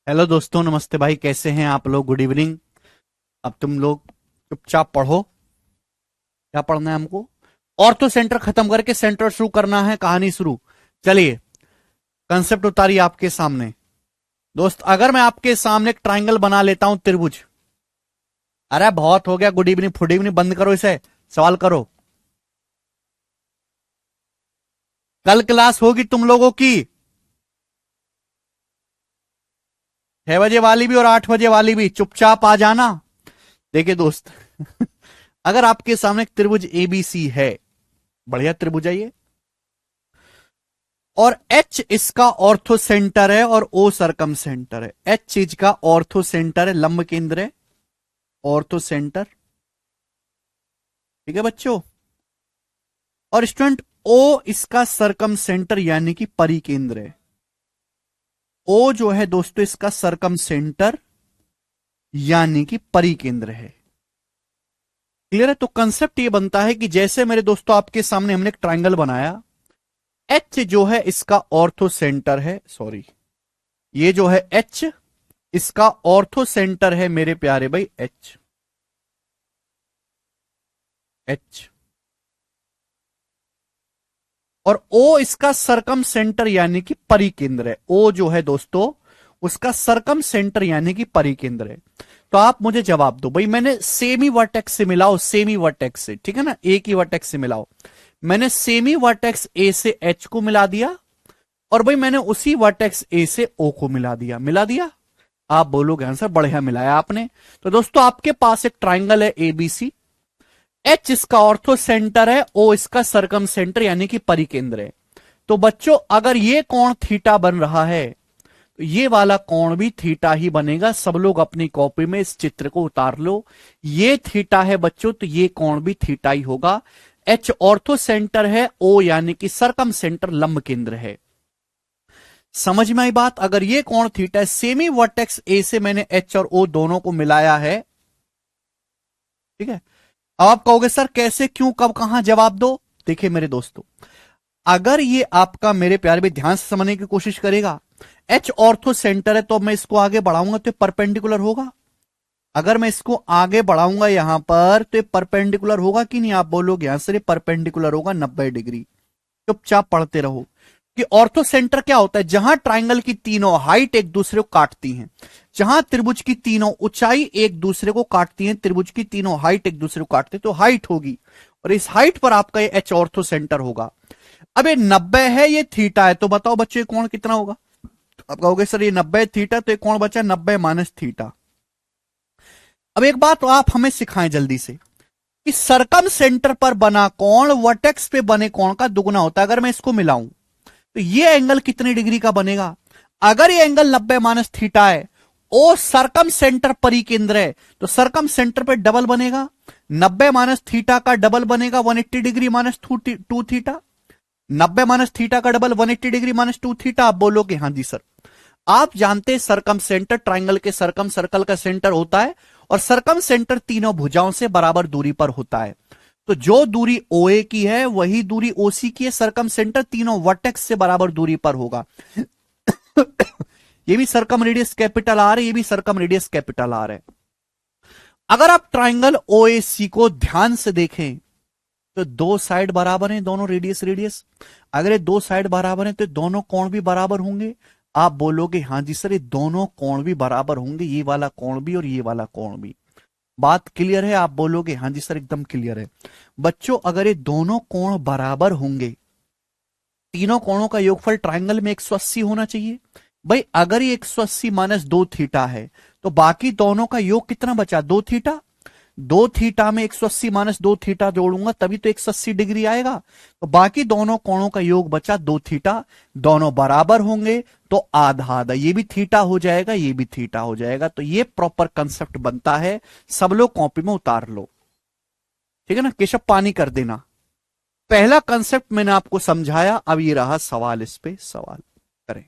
Hello दोस्तों, नमस्ते भाई। कैसे हैं आप लोग? Good evening. अब तुम लोग चुपचाप पढ़ो। क्या पढ़ना है हमको? ऑर्थो सेंटर खत्म करके सेंटर शुरू करना है। कहानी शुरू। चलिए, कंसेप्ट उतारिए आपके सामने। दोस्त, अगर मैं आपके सामने एक ट्राइंगल बना लेता हूं, त्रिभुज। अरे बहुत हो गया गुड इवनिंग फुड इवनिंग, बंद करो इसे। सवाल करो। कल क्लास होगी तुम लोगों की, 6 बजे वाली भी और 8 बजे वाली भी। चुपचाप आ जाना। देखिए दोस्त, अगर आपके सामने एक त्रिभुज एबीसी है, बढ़िया त्रिभुज है ये, और एच इसका ऑर्थो सेंटर है और ओ सरकम सेंटर है। एच चीज का ऑर्थो सेंटर है, लंब केंद्र है, ऑर्थो सेंटर। ठीक है बच्चों। और स्टूडेंट, ओ इसका सरकम सेंटर यानी कि परिकेंद्र है। ओ जो है दोस्तों इसका सरकम सेंटर यानी कि परिकेंद्र है। क्लियर है? तो कंसेप्ट ये बनता है कि जैसे मेरे दोस्तों आपके सामने हमने एक ट्राइंगल बनाया, एच जो है इसका ऑर्थो सेंटर है, सॉरी, ये जो है एच इसका ऑर्थो सेंटर है मेरे प्यारे भाई, एच। एच और ओ इसका सरकम सेंटर यानी कि परिकेंद्र है। ओ जो है दोस्तों उसका सरकम सेंटर यानी कि परिकेंद्र है। तो आप मुझे जवाब दो भाई, मैंने सेमी वर्टेक्स से मिलाओ, सेमी वर्टेक्स से, ठीक है ना, एक ही वर्टेक्स से मिलाओ। मैंने सेमी वर्टेक्स ए से एच को मिला दिया, और भाई मैंने उसी वर्टेक्स ए से ओ को मिला दिया। मिला दिया? आप बोलोगे आंसर बढ़िया मिलाया आपने। तो दोस्तों आपके पास एक ट्राइंगल है एबीसी। एच इसका ऑर्थो सेंटर है, ओ इसका सरकम सेंटर यानी कि परिकेंद्र है। तो बच्चों अगर ये कोण थीटा बन रहा है, तो ये वाला कोण भी थीटा ही बनेगा। सब लोग अपनी कॉपी में इस चित्र को उतार लो। ये थीटा है बच्चों, तो ये कोण भी थीटा ही होगा। एच ऑर्थो सेंटर है, ओ यानी कि सरकम सेंटर लंब केंद्र है। समझ में आई बात? अगर ये कोण थीटा है, सेमी वर्टेक्स ए से मैंने एच और ओ दोनों को मिलाया है। ठीक है। अब आप कहोगे सर कैसे, क्यों, कब, कहां? जवाब दो। देखिए मेरे दोस्तों, अगर ये आपका, मेरे प्यारे भी ध्यान से समझने की कोशिश करेगा, एच ऑर्थो सेंटर है, तो मैं इसको आगे बढ़ाऊंगा तो परपेंडिकुलर होगा। अगर मैं इसको आगे बढ़ाऊंगा यहां पर, तो ये परपेंडिकुलर होगा कि नहीं? आप बोलोगे यहां से परपेंडिकुलर होगा 90 डिग्री। चुपचाप पढ़ते रहो कि ऑर्थो सेंटर क्या होता है। जहां ट्राइंगल की तीनों हाइट एक दूसरे को काटती हैं, जहां त्रिभुज की तीनों ऊंचाई एक दूसरे को काटती हैं, त्रिभुज की तीनों हाइट एक दूसरे को काटते हैं, तो हाइट होगी, और इस हाइट पर आपका ये एच ऑर्थो सेंटर होगा। अब ये 90 है, ये थीटा है, तो बताओ बच्चों ये कोण कितना होगा? आप कहोगे सर ये 90 थीटा, तो ये कोण बचा 90 माइनस थीटा। अब एक बात तो आप हमें सिखाएं जल्दी से, कि सरकम सेंटर पर बना कोण वर्टेक्स पे बने कोण का दुगुना होता है। अगर मैं इसको मिलाऊं तो ये एंगल कितनी डिग्री का बनेगा? अगर ये एंगल 90 माइनस थीटा है, ओ सरकम सेंटर परिकेंद्र है, तो सरकम सेंटर पे डबल बनेगा। 90 माइनस थीटा का डबल बनेगा 180 degree minus 2 theta. 90 minus theta का डबल 180 डिग्री माइनस 2 थीटा। आप बोलोगे हाँ जी सर। आप जानते हैं सरकम सेंटर ट्राइंगल के सरकम सर्कल का सेंटर होता है, और सरकम सेंटर तीनों भुजाओं से बराबर दूरी पर होता है। तो जो दूरी OA की है वही दूरी OC की है। सरकम सेंटर तीनों वर्टेक्स से बराबर दूरी पर होगा। ये भी सरकम रेडियस कैपिटल आर है, ये भी सरकम रेडियस कैपिटल आर है। अगर आप ट्राइंगल OAC को ध्यान से देखें, तो दो साइड बराबर हैं, दोनों रेडियस रेडियस। अगर ये दो साइड बराबर हैं तो दोनों कोण भी बराबर होंगे। आप बोलोगे हाँ जी सर ये दोनों कोण भी बराबर होंगे, ये वाला कोण भी और ये वाला कोण भी। बात क्लियर है? आप बोलोगे हाँ जी सर एकदम क्लियर है। बच्चों अगर ये दोनों कोण बराबर होंगे, तीनों कोणों का योगफल ट्राइंगल में 180 होना चाहिए। भाई अगर ये 180 माइनस 2 थीटा है, तो बाकी दोनों का योग कितना बचा? 2 थीटा। 2 थीटा में 180 माइनस 2 थीटा जोड़ूंगा तभी तो 180 डिग्री आएगा। तो बाकी दोनों कोणों का योग बचा 2 थीटा। दोनों बराबर होंगे तो आधा आधा, ये भी थीटा हो जाएगा, ये भी थीटा हो जाएगा। तो ये प्रॉपर कंसेप्ट बनता है। सब लोग कॉपी में उतार लो, ठीक है ना? केशव पानी कर देना। पहला कंसेप्ट मैंने आपको समझाया, अब ये रहा सवाल, इस पे सवाल करें।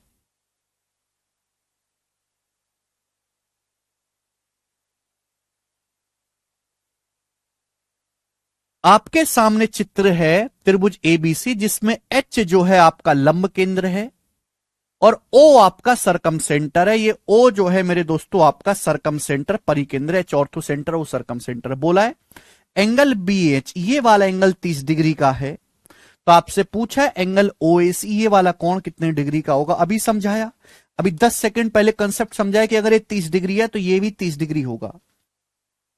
आपके सामने चित्र है त्रिभुज एबीसी, जिसमें एच जो है आपका लंब केंद्र है, और ओ आपका सरकम सेंटर है। ये ओ जो है मेरे दोस्तों आपका सरकम सेंटर परिकेंद्र है, ऑर्थो सेंटर वो सरकम सेंटर बोला है। एंगल बी एच ये वाला एंगल 30 डिग्री का है। तो आपसे पूछा है एंगल ओ ए सी ये वाला कोण कितने डिग्री का होगा, अभी समझाया। अभी 10 सेकंड पहले कंसेप्ट समझाया कि अगर ये 30 डिग्री है तो ये भी 30 डिग्री होगा।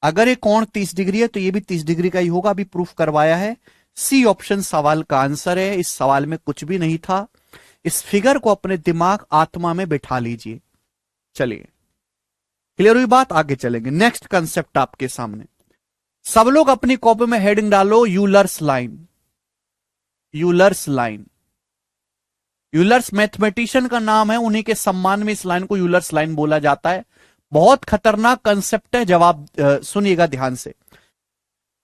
अगर ये कोण 30 डिग्री है तो ये भी 30 डिग्री का ही होगा, अभी प्रूफ करवाया है। सी ऑप्शन सवाल का आंसर है। इस सवाल में कुछ भी नहीं था। इस फिगर को अपने दिमाग आत्मा में बिठा लीजिए। चलिए, क्लियर हुई बात, आगे चलेंगे। नेक्स्ट कंसेप्ट आपके सामने। सब लोग अपनी कॉपी में हेडिंग डालो Euler's line. Euler's line, Euler's mathematician का नाम है, उन्हीं के सम्मान में इस लाइन को यूलर्स लाइन बोला जाता है। बहुत खतरनाक कंसेप्ट है, जवाब सुनिएगा ध्यान से।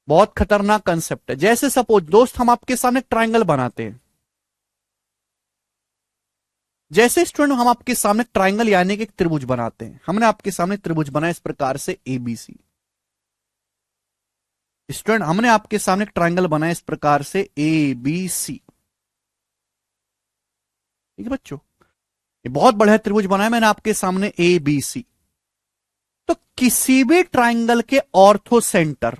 बहुत खतरनाक कंसेप्ट है। जैसे सपोज दोस्त हम आपके सामने ट्राइंगल बनाते हैं। जैसे स्टूडेंट हम आपके सामने ट्राइंगल यानी कि एक त्रिभुज बनाते हैं। हमने आपके सामने त्रिभुज बनाया इस प्रकार से एबीसी। स्टूडेंट हमने आपके सामने एक ट्राइंगल बनाया इस प्रकार से ए बी सी। ठीक है बच्चों, ये बहुत बढ़िया त्रिभुज बनाया मैंने आपके सामने ए बी सी। तो किसी भी ट्राइंगल के ऑर्थो सेंटर,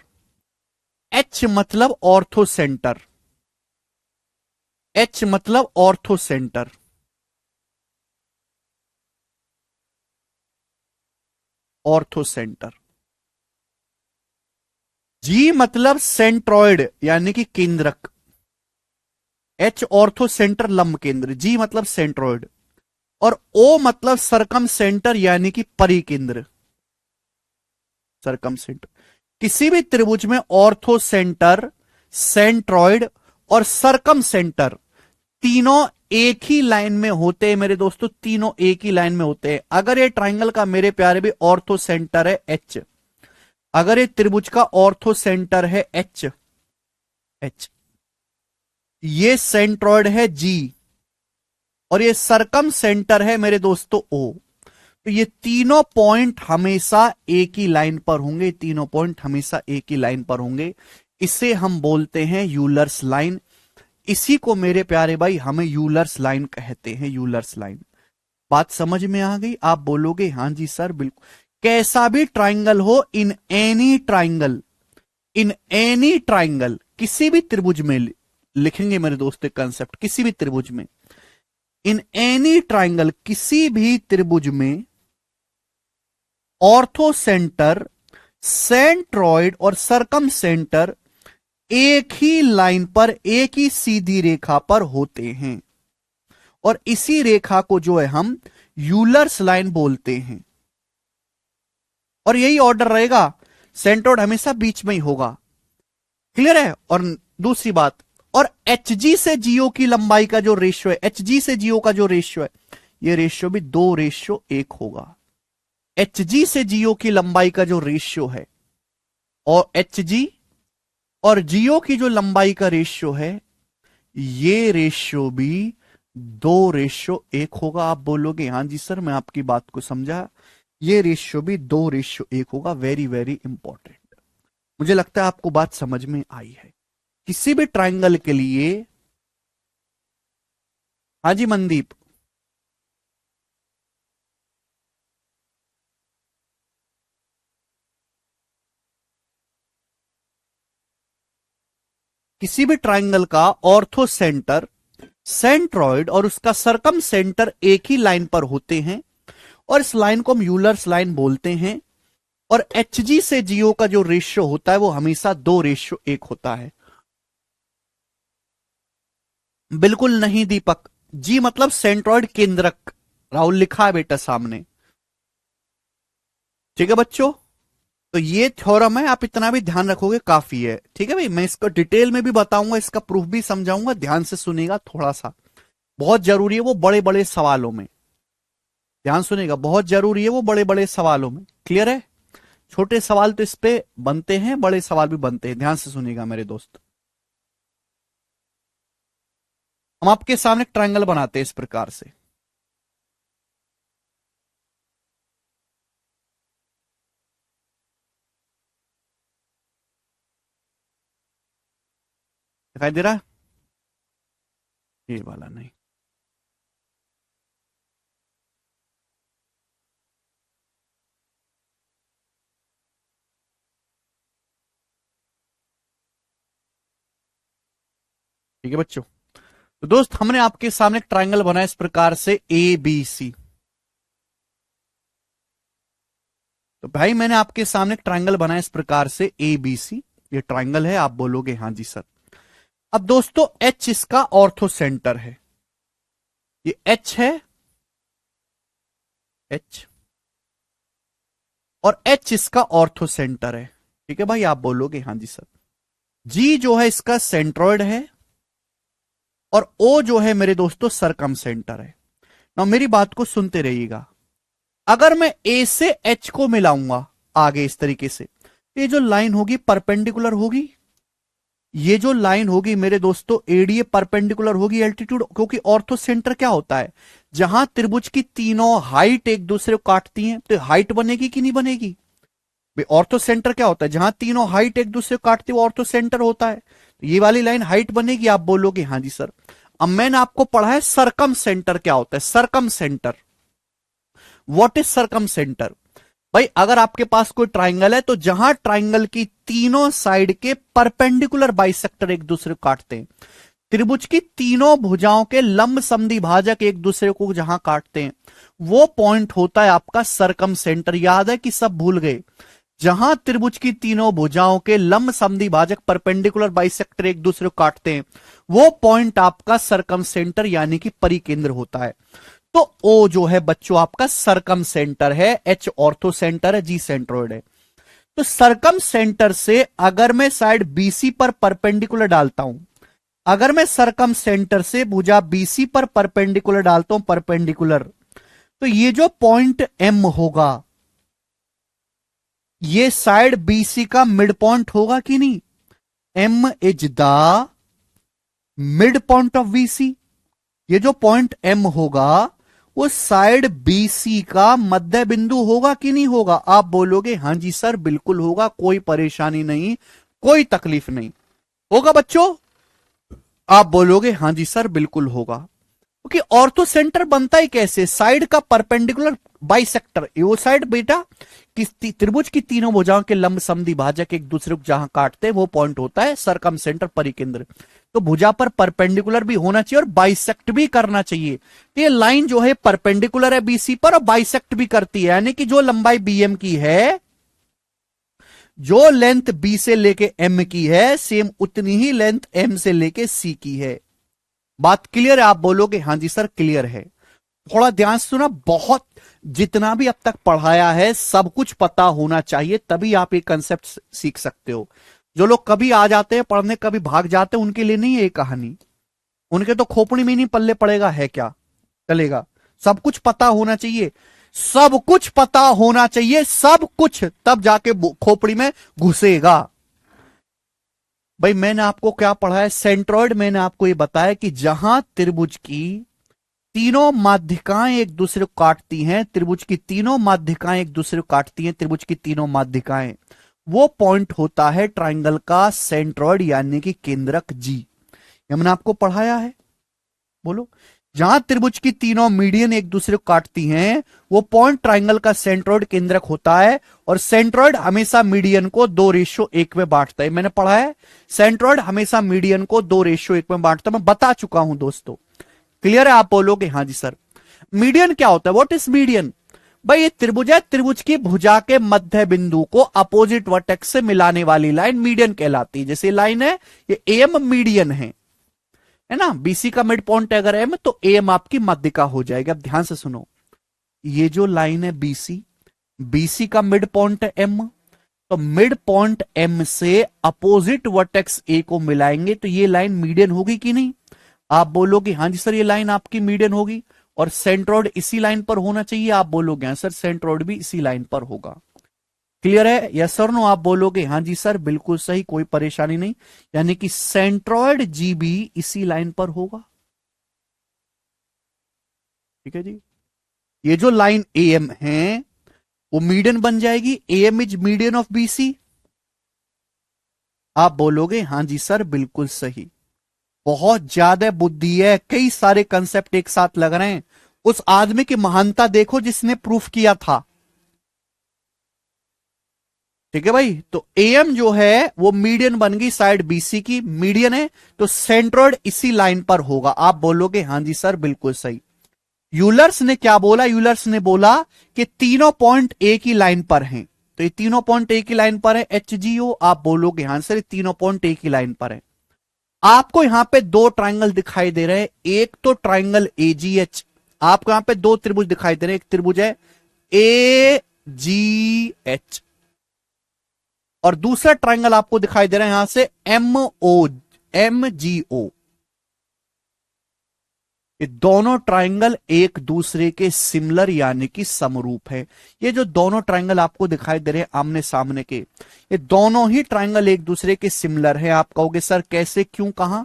एच मतलब ऑर्थो सेंटर, एच मतलब ऑर्थो सेंटर, ऑर्थो सेंटर। जी मतलब सेंट्रॉइड यानी कि केंद्रक। एच ऑर्थो सेंटर लंब केंद्र, जी मतलब सेंट्रॉइड, और ओ मतलब सरकम सेंटर यानी कि परिकेंद्र। सरकम सेंटर। किसी भी त्रिभुज में ऑर्थो सेंटर, सेंट्रॉइड और सरकम सेंटर तीनों एक ही लाइन में होते हैं मेरे दोस्तों, तीनों एक ही लाइन में होते हैं। अगर ये ट्राइंगल का मेरे प्यारे भी ऑर्थो सेंटर है एच, अगर ये त्रिभुज का ऑर्थो सेंटर है एच, एच, ये सेंट्रॉइड है जी, और ये सरकम सेंटर है मेरे दोस्तों ओ, तो ये तीनों पॉइंट हमेशा एक ही लाइन पर होंगे, तीनों पॉइंट हमेशा एक ही लाइन पर होंगे। इसे हम बोलते हैं यूलर्स लाइन। इसी को मेरे प्यारे भाई हमें यूलर्स लाइन कहते हैं, यूलर्स लाइन। बात समझ में आ गई? आप बोलोगे हां जी सर बिल्कुल। कैसा भी ट्राइंगल हो, in any triangle, in any triangle, किसी भी त्रिभुज में लिखेंगे मेरे दोस्त कंसेप्ट, किसी भी त्रिभुज में, इन एनी ट्राइंगल, किसी भी त्रिभुज में ऑर्थो सेंटर, सेंट्रॉइड और सरकम सेंटर एक ही लाइन पर, एक ही सीधी रेखा पर होते हैं, और इसी रेखा को जो है हम यूलर्स लाइन बोलते हैं। और यही ऑर्डर रहेगा, सेंट्रॉइड हमेशा बीच में ही होगा। क्लियर है? और दूसरी बात, और एच जी से जियो की लंबाई का जो रेशियो है, एच जी से जियो का जो रेशियो है, ये रेशियो भी 2:1 होगा। एच जी से जियो की लंबाई का जो रेशियो है, और एच जी और जियो की जो लंबाई का रेशियो है, ये रेशियो भी 2:1 होगा। आप बोलोगे हां जी सर मैं आपकी बात को समझा, ये रेशियो भी 2:1 होगा। Very very important. मुझे लगता है आपको बात समझ में आई है। किसी भी ट्राइंगल के लिए, हाँ जी मनदीप, किसी भी ट्राइंगल का ऑर्थो सेंटर, सेंट्रॉइड और उसका सरकम सेंटर एक ही लाइन पर होते हैं, और इस लाइन को हम यूलर्स लाइन बोलते हैं। और एच जी से जियो का जो रेशियो होता है वो हमेशा 2:1 होता है। बिल्कुल नहीं दीपक, जी मतलब सेंट्रॉइड केंद्रक, राहुल लिखा है बेटा सामने। ठीक है बच्चों, तो ये थ्योरम है, आप इतना भी ध्यान रखोगे काफी है। ठीक है भाई, मैं इसको डिटेल में भी बताऊंगा, इसका प्रूफ भी समझाऊंगा, ध्यान से सुनिएगा थोड़ा सा, बहुत जरूरी है वो बड़े बड़े सवालों में। ध्यान सुनिएगा, बहुत जरूरी है वो बड़े बड़े सवालों में। क्लियर है? छोटे सवाल तो इस पे बनते हैं, बड़े सवाल भी बनते हैं। ध्यान से सुनिएगा मेरे दोस्त। हम आपके सामने ट्रायंगल बनाते हैं इस प्रकार से। दिखाई दे रहा है? ये वाला नहीं, ठीक है बच्चों। तो दोस्त हमने आपके सामने एक ट्राइंगल बनाया इस प्रकार से ए बी सी। तो भाई मैंने आपके सामने एक ट्राइंगल बनाया इस प्रकार से ए बी सी। ये ट्राइंगल है, आप बोलोगे हाँ जी सर। अब दोस्तों एच इसका ऑर्थो सेंटर है, ये एच है, एच, और एच इसका ऑर्थो सेंटर है। ठीक है भाई, आप बोलोगे हाँ जी सर। जी जो है इसका सेंट्रॉइड है, और ओ जो है मेरे दोस्तों सरकम सेंटर है। ना मेरी बात को सुनते रहिएगा। अगर मैं ए से एच को मिलाऊंगा आगे इस तरीके से, ये जो लाइन होगी परपेंडिकुलर होगी, ये जो लाइन होगी मेरे दोस्तों एडीए परपेंडिकुलर होगी एल्टीट्यूड, क्योंकि ऑर्थो सेंटर क्या होता है, जहां त्रिभुज की तीनों हाइट एक दूसरे को काटती हैं तो हाइट बनेगी कि नहीं बनेगी। ऑर्थो सेंटर क्या होता है, जहां तीनों हाइट एक दूसरे को काटती है वो ऑर्थो सेंटर होता है। तो ये वाली लाइन हाइट बनेगी, आप बोलोगे हाँ जी सर। अब मैंने आपको पढ़ा है सरकम सेंटर क्या होता है, circumcentre. What is circumcentre. भाई अगर आपके पास कोई ट्राइंगल है तो जहां ट्राइंगल की तीनों साइड के परपेंडिकुलर बाइसेक्टर एक दूसरे को काटते हैं, त्रिभुज की तीनों भुजाओं के लंब समद्वि भाजक एक दूसरे को जहां काटते हैं, वो पॉइंट होता है आपका सरकम सेंटर। याद है कि सब भूल गए। जहां त्रिभुज की तीनों भुजाओं के लंब समद्वि भाजक परपेंडिकुलर बाइसेक्टर एक दूसरे को काटते हैं, वो पॉइंट आपका सरकम सेंटर यानी कि परिकेंद्र होता है। तो ओ जो है बच्चों आपका सरकम सेंटर है, एच ऑर्थो सेंटर है, जी सेंट्रोइड है। तो सरकम सेंटर से अगर मैं साइड बीसी पर परपेंडिकुलर डालता हूं, अगर मैं सरकम सेंटर से भुजा बीसी पर परपेंडिकुलर डालता हूं, परपेंडिकुलर, तो ये जो पॉइंट एम होगा, ये साइड बीसी का मिड पॉइंट होगा कि नहीं। M is the mid point of BC. ये जो पॉइंट एम होगा वो साइड बीसी का मध्य बिंदु होगा कि नहीं होगा। आप बोलोगे हां जी सर बिल्कुल होगा, कोई परेशानी नहीं, कोई तकलीफ नहीं होगा बच्चों। आप बोलोगे हां जी सर बिल्कुल होगा, क्योंकि ऑर्थो सेंटर बनता ही कैसे, साइड का परपेंडिकुलर बाइसेक्टर। वो साइड बेटा त्रिभुज की तीनों भुजाओं के लंब समद्वि भाजक एक दूसरे को जहां काटते हैं वो पॉइंट होता है सरकम सेंटर परिकेंद्र। तो भुजा पर परपेंडिकुलर भी होना चाहिए और बाइसेक्ट भी करना चाहिए। तो ये लाइन जो है परपेंडिकुलर है बीसी पर और बाइसेक्ट भी करती है, यानी कि जो लंबाई बीएम की है, जो लेंथ बी से लेके एम की है, सेम उतनी ही लेंथ एम से लेके सी की है। बात क्लियर है। आप बोलोगे हां जी सर क्लियर है। थोड़ा ध्यान से सुना, बहुत जितना भी अब तक पढ़ाया है सब कुछ पता होना चाहिए, तभी आप ये कंसेप्ट सीख सकते हो। जो लोग कभी आ जाते हैं पढ़ने कभी भाग जाते हैं उनके लिए नहीं है ये कहानी। उनके तो खोपड़ी में नहीं पल्ले पड़ेगा है क्या चलेगा। सब कुछ पता होना चाहिए, सब कुछ पता होना चाहिए, सब कुछ, तब जाके खोपड़ी में घुसेगा। भाई मैंने आपको क्या पढ़ा है, सेंट्रॉइड। मैंने आपको ये बताया कि जहां त्रिभुज की तीनों माध्यिकाएं एक दूसरे को काटती हैं, त्रिभुज की तीनों माध्यिकाएं एक दूसरे को काटती हैं, त्रिभुज की तीनों माध्यिकाएं, वो पॉइंट होता है ट्राइंगल का सेंट्रॉइड यानी कि केंद्रक जी। ये मैंने आपको पढ़ाया है। बोलो, जहां त्रिभुज की तीनों मीडियन एक दूसरे को काटती हैं वो पॉइंट ट्राइंगल का सेंट्रॉइड केंद्रक होता है, और सेंट्रॉइड हमेशा मीडियन को 2:1 में बांटता है। मैंने पढ़ा है सेंट्रॉइड हमेशा मीडियन को 2:1 में बांटता है, मैं बता चुका हूं दोस्तों। क्लियर है। आप बोलोगे हाँ जी सर। मीडियन क्या होता है, व्हाट इज मीडियन। भाई ये त्रिभुज है, त्रिभुज की भुजा के मध्य बिंदु को अपोजिट वर्टेक्स से मिलाने वाली लाइन मीडियन कहलाती है। जैसे लाइन है ये एम मीडियन है ना, बीसी का मिड पॉइंट अगर एम तो एम आपकी मध्यिका हो जाएगी। अब ध्यान से सुनो, ये जो लाइन है बीसी, बीसी का मिड पॉइंट है एम, तो मिड पॉइंट एम से अपोजिट वर्टेक्स ए को मिलाएंगे तो ये लाइन मीडियन होगी कि नहीं। आप बोलोगे हाँ जी सर ये लाइन आपकी मीडियन होगी, और सेंट्रॉइड इसी लाइन पर होना चाहिए। आप बोलोगे हाँ सर सेंट्रॉइड भी इसी लाइन पर होगा। क्लियर है, यस सर नो। आप बोलोगे हाँ जी सर बिल्कुल सही, कोई परेशानी नहीं, यानी कि सेंट्रॉइड जी भी इसी लाइन पर होगा। ठीक है जी। ये जो लाइन ए एम है वो मीडियन बन जाएगी, A M is median of BC. आप बोलोगे हाँ जी सर बिल्कुल सही। बहुत ज्यादा बुद्धि है, कई सारे कंसेप्ट एक साथ लग रहे हैं। उस आदमी की महानता देखो जिसने प्रूफ किया था। ठीक है भाई, तो एएम जो है वो मीडियन बन गई साइड बीसी की, मीडियन है तो सेंट्रोइड इसी लाइन पर होगा। आप बोलोगे हां जी सर बिल्कुल सही। यूलर्स ने क्या बोला, यूलर्स ने बोला कि तीनों पॉइंट एक ही लाइन पर हैं, तो ये तीनों पॉइंट एक ही लाइन पर है HGO। आप बोलोगे हां सर तीनों पॉइंट एक ही लाइन पर है। आपको यहां पे दो ट्राइंगल दिखाई दे रहे हैं, एक तो ट्राइंगल AGH, आपको यहां पे दो त्रिभुज दिखाई दे रहे हैं, एक त्रिभुज है AGH और दूसरा ट्राइंगल आपको दिखाई दे रहा है यहां से MGO। ये दोनों ट्राइंगल एक दूसरे के सिमिलर यानी कि समरूप है। ये जो दोनों ट्राइंगल आपको दिखाई दे रहे हैं आमने सामने के, ये दोनों ही ट्राइंगल एक दूसरे के सिमिलर है। आप कहोगे सर कैसे, क्यों, कहां?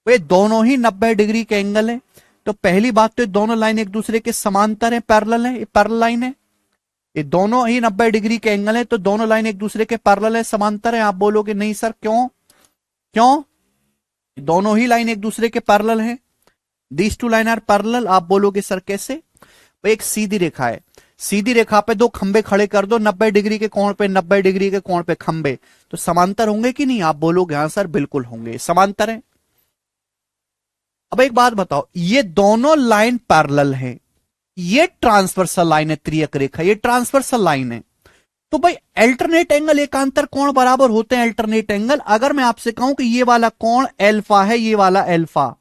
वे दोनों ही 90 डिग्री के एंगल है। तो पहली बात तो ये दोनों लाइन एक दूसरे के समांतर है, पैरेलल है, ये पैरेलल लाइन है। ये दोनों ही 90 डिग्री के एंगल है, तो दोनों लाइन एक दूसरे के पैरेलल है, समांतर है। आप बोलोगे नहीं सर क्यों, क्यों? दोनों ही लाइन एक दूसरे के पैरेलल है, these two line are parallel. आप बोलोगे सर कैसे? भाई एक सीधी रेखा है, सीधी रेखा पे दो खंबे खड़े कर दो 90 डिग्री के कोण पे, 90 डिग्री के कोण पे खंबे, तो समांतर होंगे कि नहीं? आप बोलोगे हाँ सर बिल्कुल होंगे, समांतर है। अब एक बात बताओ, ये दोनों लाइन पैरेलल है, ये ट्रांसवर्सल लाइन है, त्रियक रेखा, ये ट्रांसवर्सल लाइन है। तो भाई अल्टरनेट एंगल एकांतर कोण बराबर होते हैं अल्टरनेट एंगल। अगर मैं आपसे कहूं कि ये वाला कोण अल्फा है, ये वाला अल्फा,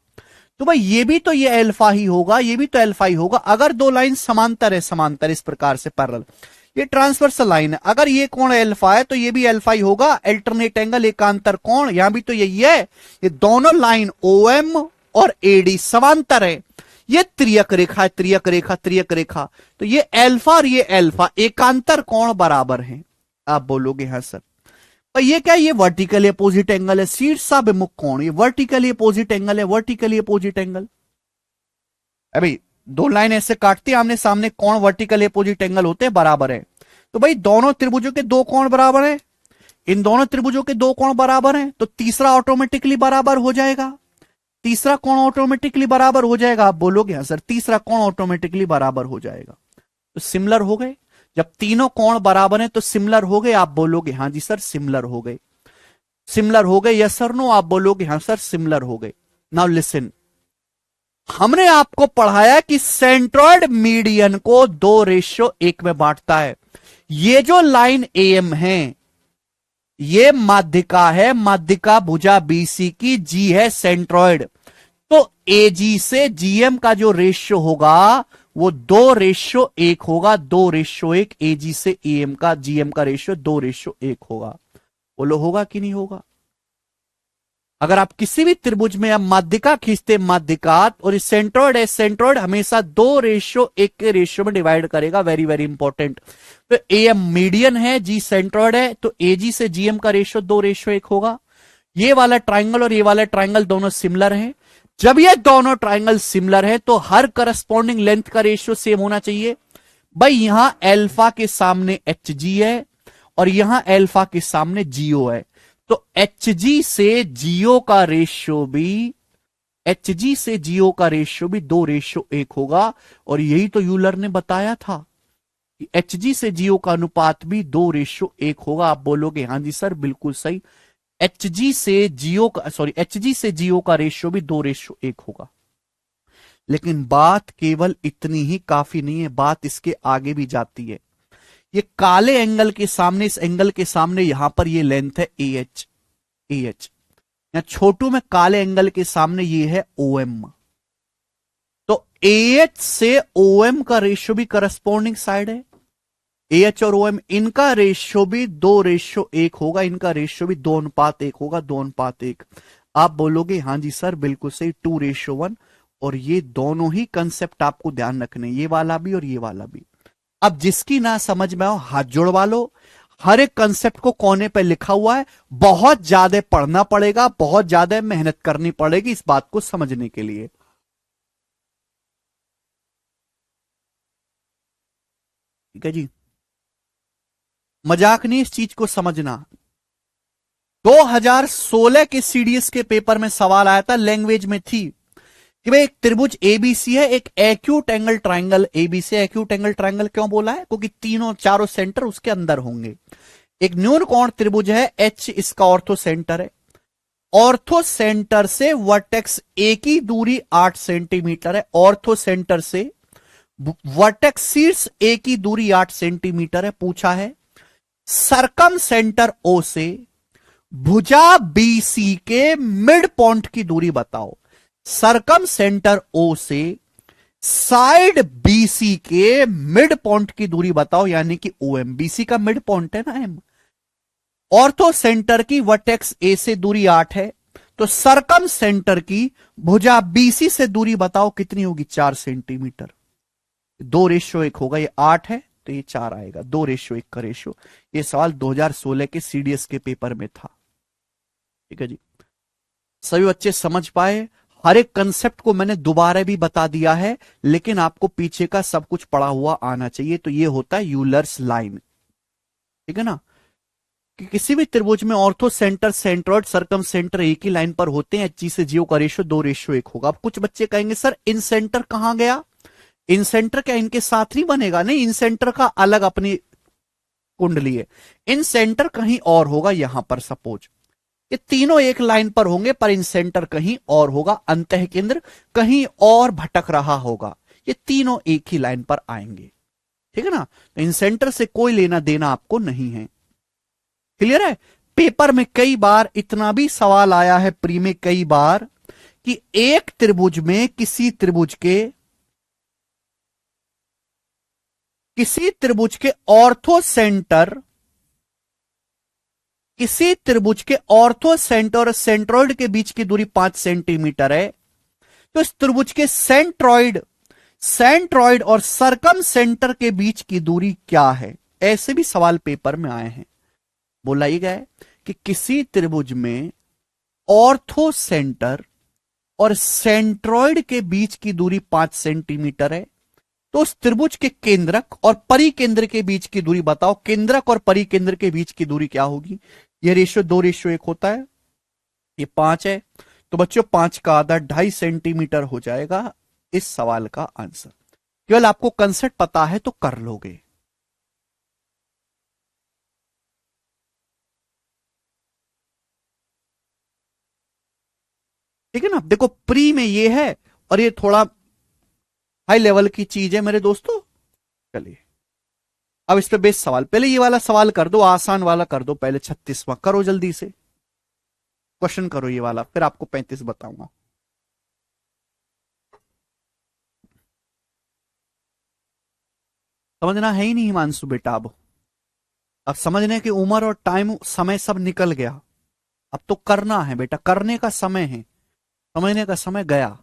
तो भाई ये भी तो ये अल्फा ही होगा, ये भी तो अल्फा ही होगा। अगर दो लाइन समांतर है, समांतर इस प्रकार से पैरेलल, ये ट्रांसवर्सल लाइन है, अगर ये कोण अल्फा है तो ये भी अल्फा ही होगा। अल्टरनेट एंगल एकांतर कोण यहां भी तो यही है। ये दोनों लाइन OM और AD समांतर है, ये त्रियक रेखा है, त्रियक रेखा, त्रियक रेखा, तो ये अल्फा और ये अल्फा एकांतर कोण बराबर है। आप बोलोगे हाँ सर। और ये क्या, ये वर्टिकली अपोजिट एंगल है, शीर्षाभिमुख कोण, ये वर्टिकली अपोजिट एंगल है, वर्टिकली अपोजिट एंगल। अभी दो लाइन ऐसे काटती है आमने सामने, कोण वर्टिकली अपोजिट एंगल होते हैं, बराबर है। तो भाई दोनों त्रिभुजों के दो कोण बराबर है, इन दोनों त्रिभुजों के दो कोण बराबर हैं, तो तीसरा ऑटोमेटिकली बराबर हो जाएगा, तीसरा कोण ऑटोमेटिकली बराबर हो जाएगा। आप बोलोगे हाँ सर तीसरा कोण ऑटोमेटिकली बराबर हो जाएगा, तो सिमिलर हो गए। जब तीनों कोण बराबर हैं तो सिमिलर हो गए। आप बोलोगे हाँ जी सर सिमिलर हो गए, सिमिलर हो गए, यस सर नो? आप बोलोगे हाँ सर सिमिलर हो गए। नाउ लिसन, हमने आपको पढ़ाया कि सेंट्रॉइड मीडियन को 2:1 में बांटता है। ये जो लाइन AM है ये माध्यिका है, माध्यिका भुजा BC की, G है सेंट्रॉइड, तो AG से GM का जो रेशियो होगा वो 2:1 होगा, 2:1। AG से AM का, GM का रेशियो 2:1 होगा। बोलो होगा कि नहीं होगा? अगर आप किसी भी त्रिभुज में आप माध्यिका खींचते, माध्यिका और सेंट्रॉइड है, सेंट्रॉइड हमेशा 2:1 के रेशियो में डिवाइड करेगा, वेरी वेरी इंपॉर्टेंट। तो AM मीडियन है, G सेंट्रॉइड है, तो AG से GM का रेशियो 2:1 होगा। ये वाला ट्राइंगल और ये वाला ट्राइंगल दोनों सिमिलर हैं। जब ये दोनों ट्राइंगल सिमिलर है तो हर करस्पॉन्डिंग लेंथ का रेशियो सेम होना चाहिए। भाई यहां अल्फा के सामने HG है और यहां अल्फा के सामने GO है, तो HG से GO का रेशियो भी, HG से GO का रेशियो भी 2:1 होगा। और यही तो यूलर ने बताया था कि HG से GO का अनुपात भी 2:1 होगा। आप बोलोगे हाँ जी सर बिल्कुल सही, HG से GO का, सॉरी HG से GO का रेशियो भी 2:1 होगा। लेकिन बात केवल इतनी ही काफी नहीं है, बात इसके आगे भी जाती है। ये काले एंगल के सामने, इस एंगल के सामने यहां पर ये लेंथ है AH, AH या छोटू में काले एंगल के सामने ये है OM, तो AH से OM का रेशियो भी करस्पॉन्डिंग साइड है। AH और OM इनका रेशियो भी 2:1 होगा, इनका रेशियो भी 2:1 होगा, 2:1। आप बोलोगे हाँ जी सर बिल्कुल सही, 2:1। और ये दोनों ही कंसेप्ट आपको ध्यान रखने, ये वाला भी और ये वाला भी। अब जिसकी ना समझ में आओ हाथ जोड़वा लो, हर एक कंसेप्ट को कोने पे लिखा हुआ है, बहुत ज्यादा पढ़ना पड़ेगा, बहुत ज्यादा मेहनत करनी पड़ेगी इस बात को समझने के लिए। ठीक है जी, मजाक नहीं, इस चीज को समझना। 2016 के CDS के पेपर में सवाल आया था, लैंग्वेज में थी कि भाई एक त्रिभुज ABC है, एक acute angle triangle ABC। Acute angle triangle क्यों बोला है? क्योंकि तीनों चारों सेंटर उसके अंदर होंगे। एक न्यून कोण त्रिभुज है एच, इसका ऑर्थो सेंटर है। ऑर्थो सेंटर से वर्टेक्स ए की दूरी 8 सेंटीमीटर है। ऑर्थो सेंटर से वर्टेक्स शीर्ष ए की दूरी 8 सेंटीमीटर है। पूछा है सरकम सेंटर ओ से भुजा बीसी के मिड पॉइंट की दूरी बताओ। सरकम सेंटर ओ से साइड बीसी के मिड पॉइंट की दूरी बताओ, यानी कि ओएम। बीसी का मिड पॉइंट है ना एम। ऑर्थो सेंटर की वर्टेक्स ए से दूरी 8 है, तो सरकम सेंटर की भुजा बीसी से दूरी बताओ कितनी होगी, 4 सेंटीमीटर। 2:1 होगा, ये 8 है तो ये 4 आएगा। 2:1 का रेशियो। ये सवाल 2016 के सीडीएस के पेपर में था। ठीक है जी, सभी बच्चे समझ पाए। हर एक कंसेप्ट को मैंने दोबारा भी बता दिया है, लेकिन आपको पीछे का सब कुछ पढ़ा हुआ आना चाहिए। तो ये होता है यूलर्स लाइन। ठीक है ना, कि किसी भी त्रिभुज में ऑर्थो सेंटर, सेंट्रॉइड, सरकम सेंटर एक ही लाइन पर होते हैं। एच से जीओ का रेशियो 2:1 होगा। अब कुछ बच्चे कहेंगे सर इन सेंटर कहां गया, इन सेंटर क्या इनके साथ नहीं बनेगा? नहीं, इन सेंटर का अलग अपनी कुंडली है। इन सेंटर कहीं और होगा, यहां पर सपोज ये तीनों एक लाइन पर होंगे, पर इन सेंटर कहीं और होगा। अंतः केंद्र कहीं और भटक रहा होगा। ये तीनों एक ही लाइन पर आएंगे। ठीक है ना, तो इन सेंटर से कोई लेना देना आपको नहीं है। क्लियर है? पेपर में कई बार इतना भी सवाल आया है, प्री में कई बार, कि एक त्रिभुज में किसी त्रिभुज के ऑर्थो सेंटर, किसी त्रिभुज के ऑर्थो सेंटर और सेंट्रॉइड के बीच की दूरी 5 सेंटीमीटर है, तो इस त्रिभुज के सेंट्रॉइड और सरकम सेंटर के बीच की दूरी क्या है? ऐसे भी सवाल पेपर में आए हैं। बोला ही गया है कि किसी त्रिभुज में ऑर्थो सेंटर और सेंट्रॉइड के बीच की दूरी 5 सेंटीमीटर है, तो उस त्रिभुज के केंद्रक और परिकेंद्र के बीच की दूरी बताओ। केंद्रक और परिकेंद्र के बीच की दूरी क्या होगी? यह रेशियो 2:1 होता है, ये 5 है, तो बच्चों 5 का आधा 2.5 सेंटीमीटर हो जाएगा इस सवाल का आंसर। केवल आपको कंसेप्ट पता है तो कर लोगे। ठीक है ना, देखो प्री में ये है और ये थोड़ा हाई लेवल की चीज है मेरे दोस्तों। चलिए अब इस पे बेस सवाल, पहले ये वाला सवाल कर दो, आसान वाला कर दो पहले। 36वां करो जल्दी से, क्वेश्चन करो ये वाला, फिर आपको 35 बताऊंगा। समझना है ही नहीं हिमांशु बेटा। अब समझने की उम्र और टाइम समय सब निकल गया। अब तो करना है बेटा, करने का समय है, समझने का समय गया।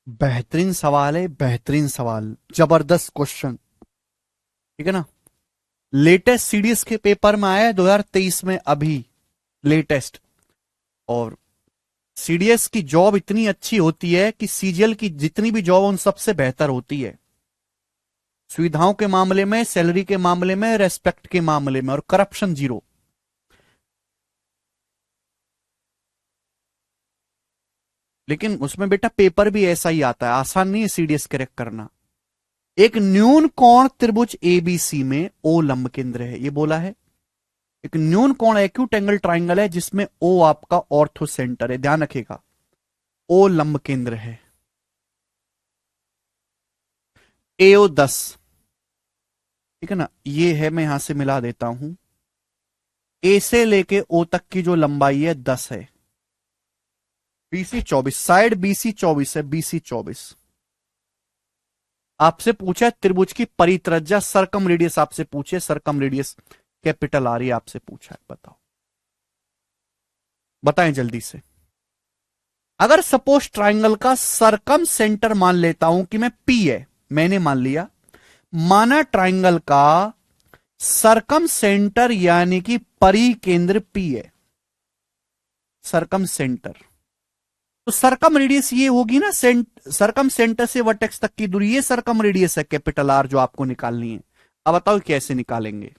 बेहतरीन सवाल है, बेहतरीन सवाल, जबरदस्त क्वेश्चन। ठीक है ना, लेटेस्ट सीडीएस के पेपर में आया है 2023 में, अभी लेटेस्ट। और सीडीएस की जॉब इतनी अच्छी होती है कि सीजीएल की जितनी भी जॉब उन सबसे बेहतर होती है, सुविधाओं के मामले में, सैलरी के मामले में, रेस्पेक्ट के मामले में, और करप्शन जीरो। लेकिन उसमें बेटा पेपर भी ऐसा ही आता है, आसान नहीं है सीडीएस क्रैक करना। एक न्यून कोण त्रिभुज एबीसी में ओ लंब केंद्र है, ये बोला है। एक न्यून कोण एक्यूट एंगल ट्राइंगल है जिसमें ओ आपका ऑर्थो सेंटर है, ध्यान रखिएगा, ओ लंब केंद्र है। एओ 10, ठीक है ना, ये है, मैं यहां से मिला देता हूं। ए से लेके ओ तक की जो लंबाई है 10 है। बीसी 24, साइड बीसी 24 है, बीसी 24। आपसे पूछा है त्रिभुज की परित्रज्या सरकम रेडियस, आपसे पूछे सरकम रेडियस कैपिटल आर, आपसे पूछा है, बताओ, बताएं जल्दी से। अगर सपोज ट्राइंगल का सरकम सेंटर मान लेता हूं कि मैं पी है, मैंने मान लिया, माना ट्राइंगल का सरकम सेंटर यानी कि परिकेंद्र पी है, सरकम सेंटर, तो सरकम रेडियस ये होगी ना, सरकम सेंटर से वर्टेक्स तक की दूरी, ये सरकम रेडियस है कैपिटल आर जो आपको निकालनी है। अब बताओ कैसे निकालेंगे।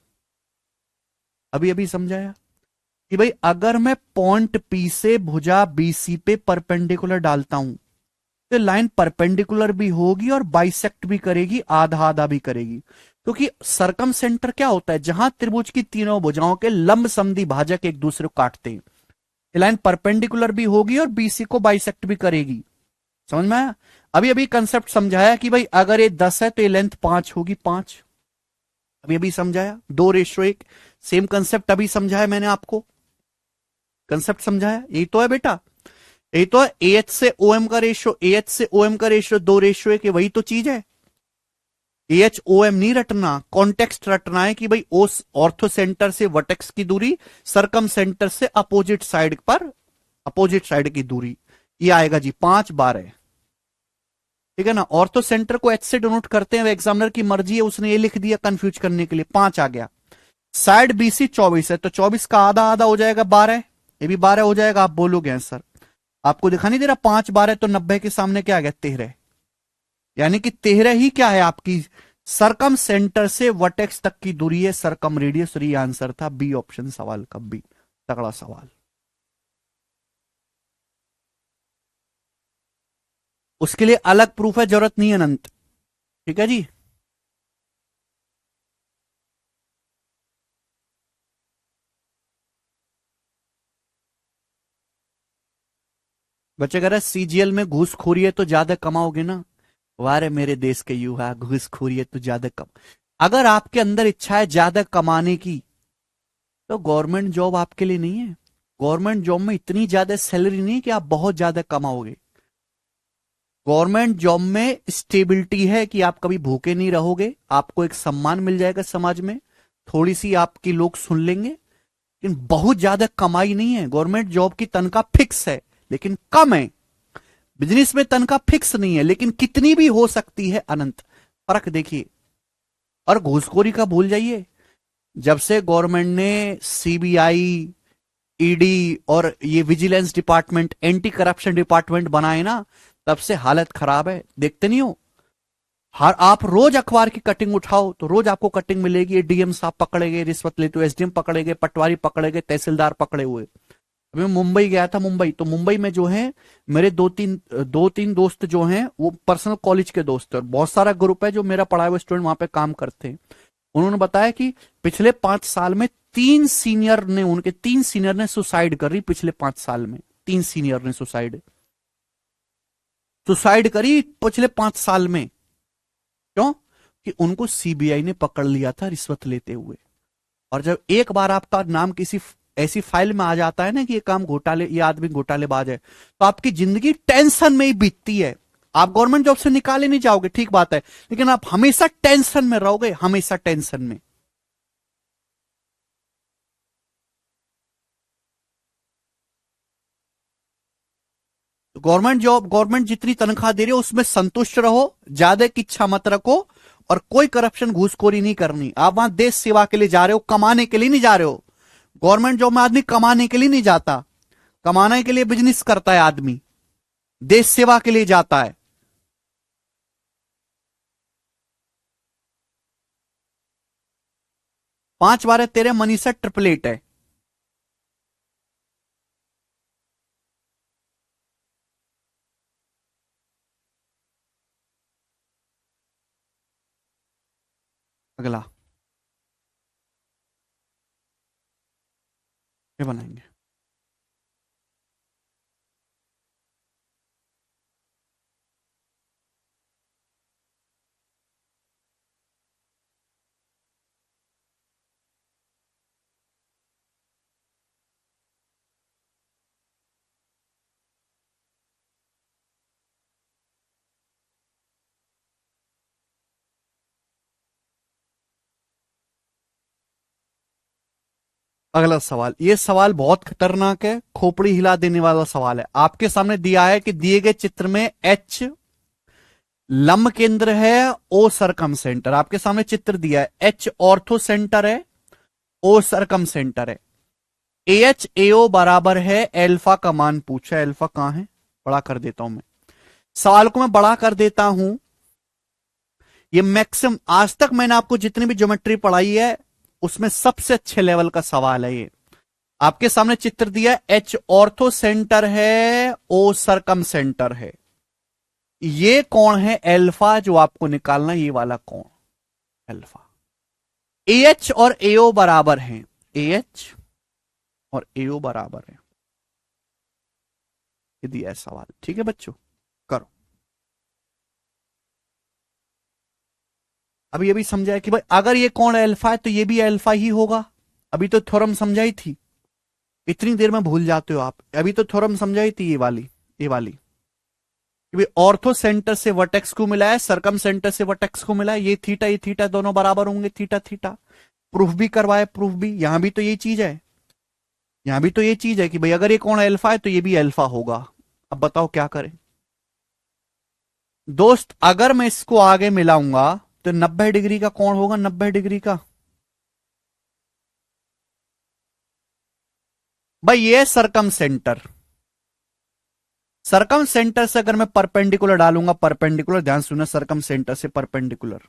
अभी अभी समझाया कि भाई अगर मैं पॉइंट पी से भुजा बीसी पे परपेंडिकुलर डालता हूं तो लाइन परपेंडिकुलर भी होगी और बाइसेक्ट भी करेगी, आधा आधा भी करेगी, क्योंकि सरकम सेंटर क्या होता है, जहां त्रिभुज की तीनों भुजाओं के लंब समद्वि भाजक एक दूसरे को काटते हैं, ये लाइन परपेंडिकुलर भी होगी और बीसी को बाइसेक्ट भी करेगी। समझ में आया। अभी अभी कंसेप्ट समझाया कि भाई अगर ये 10 है तो ये लेंथ 5 होगी, 5। अभी अभी समझाया, 2:1। सेम कंसेप्ट अभी समझाया मैंने आपको, कंसेप्ट समझाया, यही तो है बेटा, यही तो है। ए एच से ओ एम का ratio, A H O M का रेशियो 2:1, वही तो चीज है। ए एच ओ एम नहीं रटना, कॉन्टेक्स्ट रटना है कि भाई उस ऑर्थो सेंटर से वर्टेक्स की दूरी, सरकम सेंटर से अपोजिट साइड पर, अपोजिट साइड की दूरी, ये आएगा जी 5 बार है, ठीक है ना। ऑर्थो सेंटर को एच से डिनोट करते हैं, एग्जामिनर की मर्जी है, उसने ये लिख दिया कंफ्यूज करने के लिए, 5 आ गया। साइड बीसी 24 है, तो 24 का आधा आधा हो जाएगा 12, ये भी 12 हो जाएगा। आप बोलोगे आंसर, आपको दिखा नहीं दे रहा, 5 12 तो 90 के सामने क्या आ गया, 13, यानी कि 13 ही क्या है आपकी सरकम सेंटर से वर्टेक्स तक की दूरी है, सरकम रेडियस। और ये आंसर था बी ऑप्शन सवाल का, बी, तगड़ा सवाल। उसके लिए अलग प्रूफ है, जरूरत नहीं है अनंत, ठीक है जी। बच्चे कह रहे सीजीएल में घूसखोरी है तो ज्यादा कमाओगे ना, वारे मेरे देश के युवा, घूसखोरी है तो ज्यादा कम, अगर आपके अंदर इच्छा है ज्यादा कमाने की तो गवर्नमेंट जॉब आपके लिए नहीं है। गवर्नमेंट जॉब में इतनी ज्यादा सैलरी नहीं कि आप बहुत ज्यादा कमाओगे। गवर्नमेंट जॉब में स्टेबिलिटी है कि आप कभी भूखे नहीं रहोगे, आपको एक सम्मान मिल जाएगा समाज में, थोड़ी सी आपकी लोग सुन लेंगे, लेकिन बहुत ज्यादा कमाई नहीं है। गवर्नमेंट जॉब की तनख्वाह फिक्स है लेकिन कम है, बिजनेस में तनख्वाह फिक्स नहीं है लेकिन कितनी भी हो सकती है, अनंत फर्क देखिए। और घूसखोरी का भूल जाइए, जब से गवर्नमेंट ने सीबीआई, ईडी और ये vigilance department, anti corruption department बनाए ना, तब से हालत खराब है, देखते नहीं हो। हर आप रोज अखबार की कटिंग उठाओ तो रोज आपको कटिंग मिलेगी, डीएम साहब पकड़े गए रिश्वत लेते हुए, एसडीएम पकड़े गए, पटवारी पकड़े गए, तहसीलदार पकड़े हुए। अभी मैं मुंबई गया था, मुंबई, तो मुंबई में जो है मेरे दो तीन दोस्त जो हैं वो पर्सनल कॉलेज के दोस्त हैं, और बहुत सारा ग्रुप है जो मेरा पढ़ाए हुए स्टूडेंट वहां पे काम करते हैं। उन्होंने बताया कि पिछले 5 साल में तीन सीनियर ने सुसाइड कर रही, पिछले 5 साल में 3 सीनियर ने सुसाइड सुसाइड करी पिछले 5 साल में। क्यों? कि उनको सीबीआई ने पकड़ लिया था रिश्वत लेते हुए। और जब एक बार आपका नाम किसी ऐसी फाइल में आ जाता है ना कि ये काम घोटाले, ये आदमी घोटालेबाज है, तो आपकी जिंदगी टेंशन में ही बीतती है। आप गवर्नमेंट जॉब से निकाले नहीं जाओगे, ठीक बात है, लेकिन आप हमेशा टेंशन में रहोगे, हमेशा टेंशन में। गवर्नमेंट जॉब, गवर्नमेंट जितनी तनख्वाह दे रही है उसमें संतुष्ट रहो, ज्यादा की इच्छा मत रखो, और कोई करप्शन घूसखोरी नहीं करनी। आप वहां देश सेवा के लिए जा रहे हो, कमाने के लिए नहीं जा रहे हो। गवर्नमेंट जॉब में आदमी कमाने के लिए नहीं जाता, कमाने के लिए बिजनेस करता है आदमी, देश सेवा के लिए जाता है। 5 12 13 मनीषा 888 है। अगला ये बनाएंगे। अगला सवाल, ये सवाल बहुत खतरनाक है, खोपड़ी हिला देने वाला सवाल है। आपके सामने दिया है कि दिए गए चित्र में एच लंब केंद्र है, ओ सरकम सेंटर। आपके सामने चित्र दिया है, एच ऑर्थो सेंटर है, ओ सरकम सेंटर है। ए एच एओ बराबर है एल्फा का मान पूछा है। एल्फा कहां है? बड़ा कर देता हूं मैं सवाल को, मैं बड़ा कर देता हूं। ये मैक्सिमम आज तक मैंने आपको जितनी भी ज्योमेट्री पढ़ाई है उसमें सबसे अच्छे लेवल का सवाल है ये। आपके सामने चित्र दिया है, एच ऑर्थो सेंटर है, ओ सरकम सेंटर है। ये कौन है? एल्फा जो आपको निकालना, ये वाला कौन? एल्फा। ए एच और एओ बराबर हैं, ए एच और एओ बराबर है। ये दिया है सवाल, ठीक है बच्चों, करो। अभी ये भी समझाया कि भाई अगर ये कौन एल्फा है तो ये भी एल्फा ही होगा। अभी तो थ्योरम समझाई थी, इतनी देर में भूल जाते हो आप। अभी तो थ्योरम समझाई थी, ये वाली कि भाई ऑर्थो सेंटर से वर्टेक्स को मिला है, सरकम सेंटर से वर्टेक्स को मिला है, ये थीटा दोनों बराबर होंगे, थीटा थीटा। प्रूफ भी करवाए, प्रूफ भी। यहां भी तो ये चीज है, यहां भी तो ये चीज है कि भाई अगर ये कौन अल्फा है तो ये भी अल्फा होगा। अब बताओ क्या करें दोस्त? अगर मैं इसको आगे मिलाऊंगा तो 90 डिग्री का कौन होगा? 90 डिग्री का। भाई ये सरकम सेंटर, सरकम सेंटर से अगर मैं परपेंडिकुलर डालूंगा, परपेंडिकुलर, ध्यान सुनना, सरकम सेंटर से परपेंडिकुलर,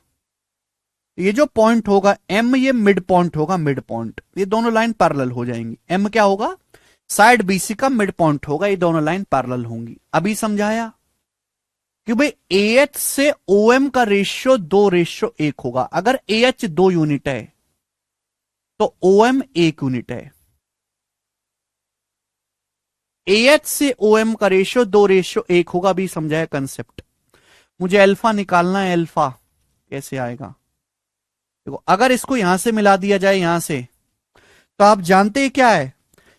ये जो पॉइंट होगा एम, ये मिड पॉइंट होगा, मिड पॉइंट। ये दोनों लाइन पैरेलल हो जाएंगी। एम क्या होगा? साइड बीसी का मिड पॉइंट होगा, ये दोनों लाइन पैरेलल होंगी। अभी समझाया कि भाई ए एच से ओ एम का रेशियो 2:1 होगा। अगर ए एच 2 यूनिट है तो ओ एम 1 यूनिट है। ए एच से ओ एम का रेशियो 2:1 होगा। अभी समझाया कंसेप्ट। मुझे अल्फा निकालना है, अल्फा कैसे आएगा? देखो, अगर इसको यहां से मिला दिया जाए यहां से, तो आप जानते हैं क्या है?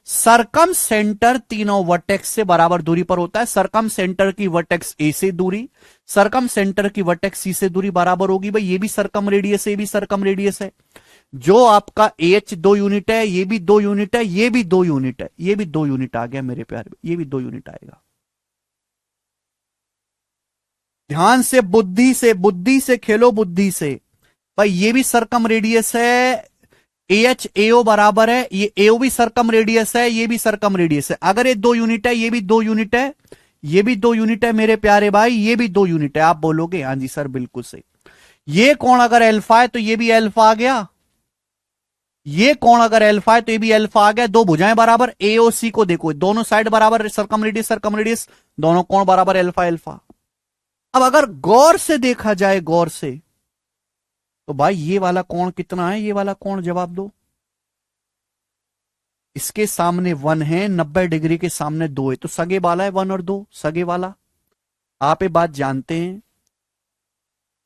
सरकम सेंटर तीनों वर्टेक्स से बराबर दूरी पर होता है। सरकम सेंटर की वर्टेक्स ए से दूरी, सरकम सेंटर की वर्टेक्स सी से दूरी बराबर होगी। भाई ये भी सरकम रेडियस है, ये भी सरकम रेडियस है। जो आपका एच 2 यूनिट है, ये भी 2 यूनिट है, ये भी 2 यूनिट है, ये भी 2 यूनिट आ गया मेरे प्यारे, ये भी 2 यूनिट आएगा। ध्यान से, बुद्धि से खेलो, बुद्धि से। भाई ये भी सरकम रेडियस है, ए एच एओ बराबर है, ये एओ भी सरकम रेडियस है, ये भी सरकम रेडियस है। अगर ये 2 यूनिट है, ये भी 2 यूनिट है, ये भी 2 यूनिट है मेरे प्यारे भाई, ये भी 2 यूनिट है। आप बोलोगे हाँ जी सर बिल्कुल सही। ये कौन अगर अल्फा है तो ये भी अल्फा आ गया, ये कौन अगर अल्फा है तो ये भी अल्फा आ गया। दो भुजाएं बराबर, एओसी को देखो, दोनों साइड बराबर, सरकम रेडियस, दोनों कोण बराबर, अल्फा अल्फा। अब अगर गौर से देखा जाए, गौर से, तो भाई ये वाला कोण कितना है? ये वाला कोण जवाब दो। इसके सामने 1 है, 90 डिग्री के सामने 2 है, तो सगे वाला है 1 और 2, सगे वाला। आप ये बात जानते हैं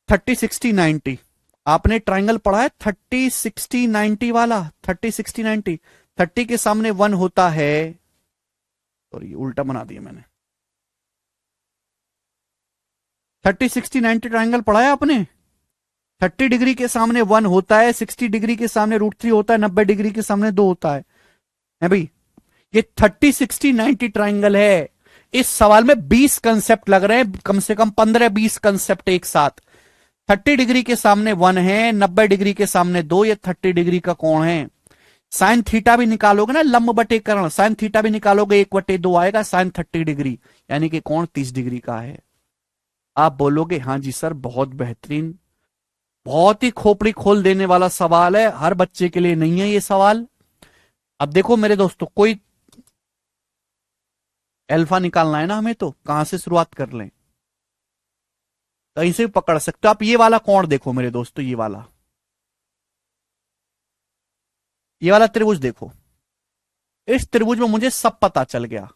30, 60, 90। आपने ट्राइंगल पढ़ा है 30, 60, 90 वाला, 30, 60, 90। 30 के सामने 1 होता है, सॉरी उल्टा बना दिया मैंने। 30, 60, 90 ट्राइंगल पढ़ा है आपने? 30 डिग्री के सामने 1 होता है, 60 डिग्री के सामने √3 होता है, 90 डिग्री के सामने 2 होता है भाई। ये 30, 60, 90 ट्राइंगल है। इस सवाल में 20 कंसेप्ट लग रहे हैं, कम से कम 15-20 कंसेप्ट एक साथ। 30 डिग्री के सामने 1 है, 90 डिग्री के सामने 2, ये 30 डिग्री का कोण है। साइन थीटा भी निकालोगे ना, लंब बटे कर्ण, साइन थीटा भी निकालोगे, 1/2 आएगा, साइन 30 डिग्री, यानी कि कोण 30 डिग्री का है। आप बोलोगे हाँ जी सर बहुत बेहतरीन, बहुत ही खोपड़ी खोल देने वाला सवाल है, हर बच्चे के लिए नहीं है ये सवाल। अब देखो मेरे दोस्तों, कोई अल्फा निकालना है ना हमें, तो कहां से शुरुआत कर लें? कहीं से भी पकड़ सकते हो आप। ये वाला कोण देखो मेरे दोस्तों, ये वाला, ये वाला त्रिभुज देखो, इस त्रिभुज में मुझे सब पता चल गया।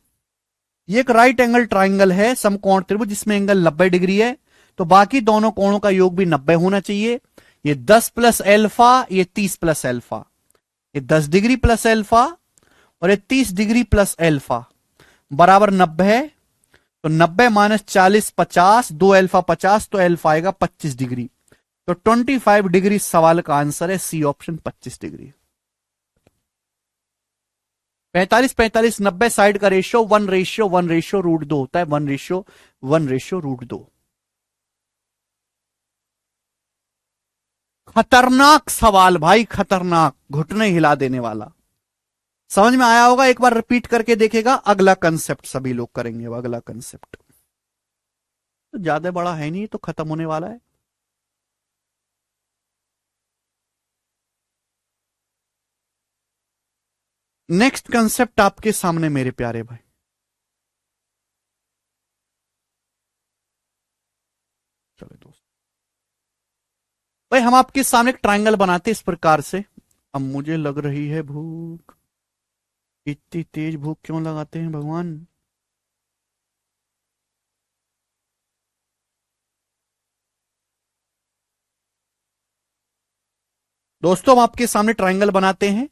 ये एक राइट एंगल ट्राइंगल है, समकोण त्रिभुज जिसमें एंगल 90 डिग्री है, तो बाकी दोनों कोणों का योग भी 90 होना चाहिए। ये 10 प्लस एल्फा, ये 30 प्लस एल्फा, ये 10 डिग्री प्लस एल्फा और ये 30 डिग्री प्लस एल्फा बराबर 90 है। तो 90 माइनस 40 50, 2 एल्फा 50, तो एल्फा आएगा 25 डिग्री। तो 25 डिग्री सवाल का आंसर है सी ऑप्शन, 25 डिग्री। 45 45 90 साइड का रेशियो 1:1:√2 होता है, 1:1:√2। खतरनाक सवाल भाई, खतरनाक, घुटने हिला देने वाला। समझ में आया होगा, एक बार रिपीट करके देखेगा। अगला कंसेप्ट सभी लोग करेंगे, अगला कंसेप्ट तो ज्यादा बड़ा है नहीं, तो खत्म होने वाला है। नेक्स्ट कंसेप्ट आपके सामने मेरे प्यारे भाई। चलो दोस्त भाई, हम आपके सामने एक ट्रायंगल बनाते इस प्रकार से। अब मुझे लग रही है भूख, इतनी तेज भूख क्यों लगाते हैं भगवान। दोस्तों हम आपके सामने ट्रायंगल बनाते हैं,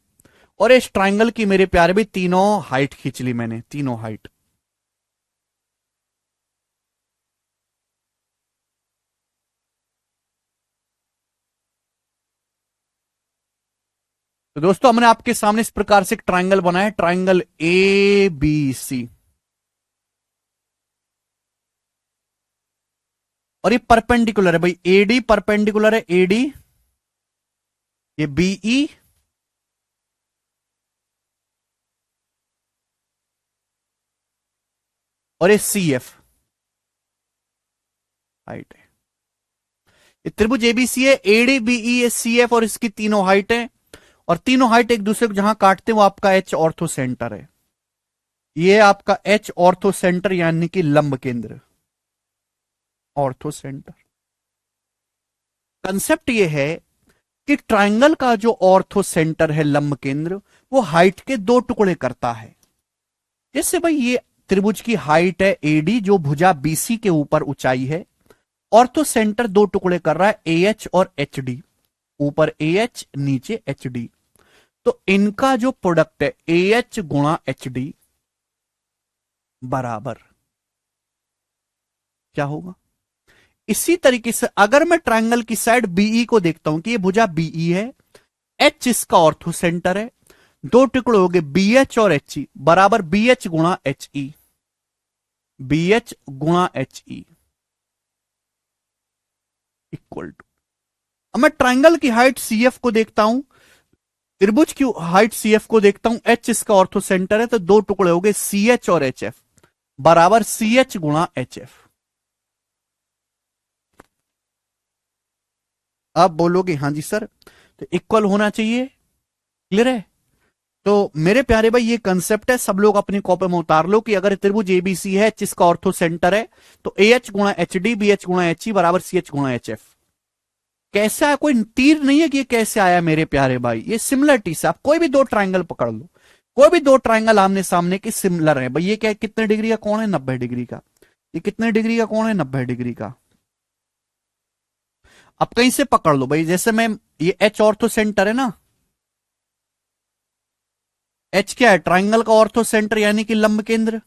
और इस ट्रायंगल की मेरे प्यारे भी तीनों हाइट खींच ली मैंने, तीनों हाइट। तो दोस्तों हमने आपके सामने इस प्रकार से एक ट्रायंगल बनाया, ट्रायंगल ए बी सी, और ये परपेंडिकुलर है भाई, एडी परपेंडिकुलर है, एडी, ये बीई, और ये सी एफ हाइट है। ये त्रिभुज एबीसी है, एडी बीई सी एफ, और इसकी तीनों हाइट है, और तीनों हाइट एक दूसरे को जहां काटते हैं वो आपका एच ऑर्थो सेंटर है। ये आपका एच ऑर्थो सेंटर यानी कि लंब केंद्र, ऑर्थो सेंटर। कंसेप्ट ये है कि ट्रायंगल का जो ऑर्थो सेंटर है, लंब केंद्र, वो हाइट के दो टुकड़े करता है। जैसे भाई ये त्रिभुज की हाइट है एडी, जो भुजा बीसी के ऊपर ऊंचाई है, ऑर्थो सेंटर दो टुकड़े कर रहा है, ए एच और एच डी, ऊपर ए एच नीचे एच डी। तो इनका जो प्रोडक्ट है ए एच गुणा एच डी बराबर क्या होगा। इसी तरीके से अगर मैं ट्रायंगल की साइड बीई को देखता हूं कि ये भुजा बीई है, एच इसका ऑर्थो सेंटर है, दो टुकड़े हो गए बी एच और एच ई बराबर बी एच गुणा एच ई, बी एच गुणा एच ई इक्वल टू। अब मैं ट्रायंगल की हाइट सी एफ को देखता हूं, त्रिभुज की हाइट सी एफ को देखता हूं, एच इसका ऑर्थो सेंटर है, तो दो टुकड़े हो गए सी एच और एच एफ बराबर सी एच गुणा एच एफ। आप बोलोगे हाँ जी सर, तो इक्वल होना चाहिए, क्लियर है। तो मेरे प्यारे भाई ये कंसेप्ट है, सब लोग अपनी कॉपी में उतार लो कि अगर त्रिभुज एबीसी है, एच इसका ऑर्थो सेंटर है, तो ए एच गुणा एच डी बी एच गुणा एच ई बराबर सी एच गुणा एच एफ। कैसे आया, कोई तीर नहीं है कि ये कैसे आया मेरे प्यारे भाई, ये सिमिलरिटी से आप कोई भी दो ट्राइंगल पकड़ लो, कोई भी दो ट्राइंगल आमने सामने के सिमिलर है भाई। ये क्या, कितने डिग्री का कोण है, 90 डिग्री का। ये कितने डिग्री का कोण है, 90 डिग्री का। अब कहीं से पकड़ लो भाई, जैसे मैं, ये एच ऑर्थो सेंटर है ना, एच क्या है, ट्राइंगल का ऑर्थो सेंटर यानी कि लंब केंद्र।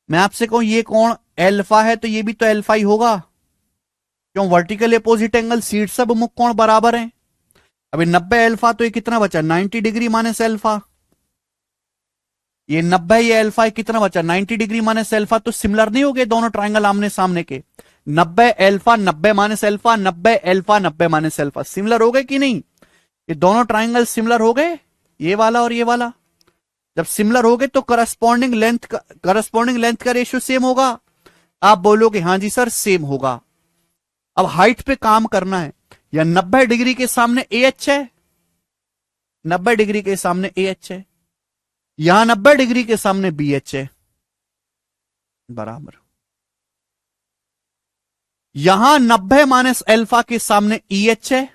मैं आपसे कहूं ये कोण एल्फा है, तो ये भी तो एल्फा ही होगा, क्यों, वर्टिकल अपोजिट एंगल, शीर्ष सब मुख कोण बराबर है। अभी 90 एल्फा, तो ये कितना बचा, 90 डिग्री माइनस एल्फा। ये 90 ये एल्फा, ये कितना बचा, 90 डिग्री माइनस एल्फा। तो सिमिलर नहीं हो गए दोनों ट्राइंगल आमने सामने के, 90 alpha 90 minus alpha, 90 alpha 90 minus alpha, similar हो गए कि नहीं। ये दोनों ट्राइंगल सिमिलर हो गए, ये वाला और ये वाला। जब सिमिलर हो गए तो करस्पॉन्डिंग लेंथ का रेशियो सेम होगा। आप बोलोगे हाँ जी सर सेम होगा। अब हाइट पे काम करना है, या 90 डिग्री के सामने ए एच है, 90 डिग्री के सामने ए एच है, यहां 90 डिग्री के सामने बी एच है बराबर, यहां 90 माइनस एल्फा के सामने ई एच है,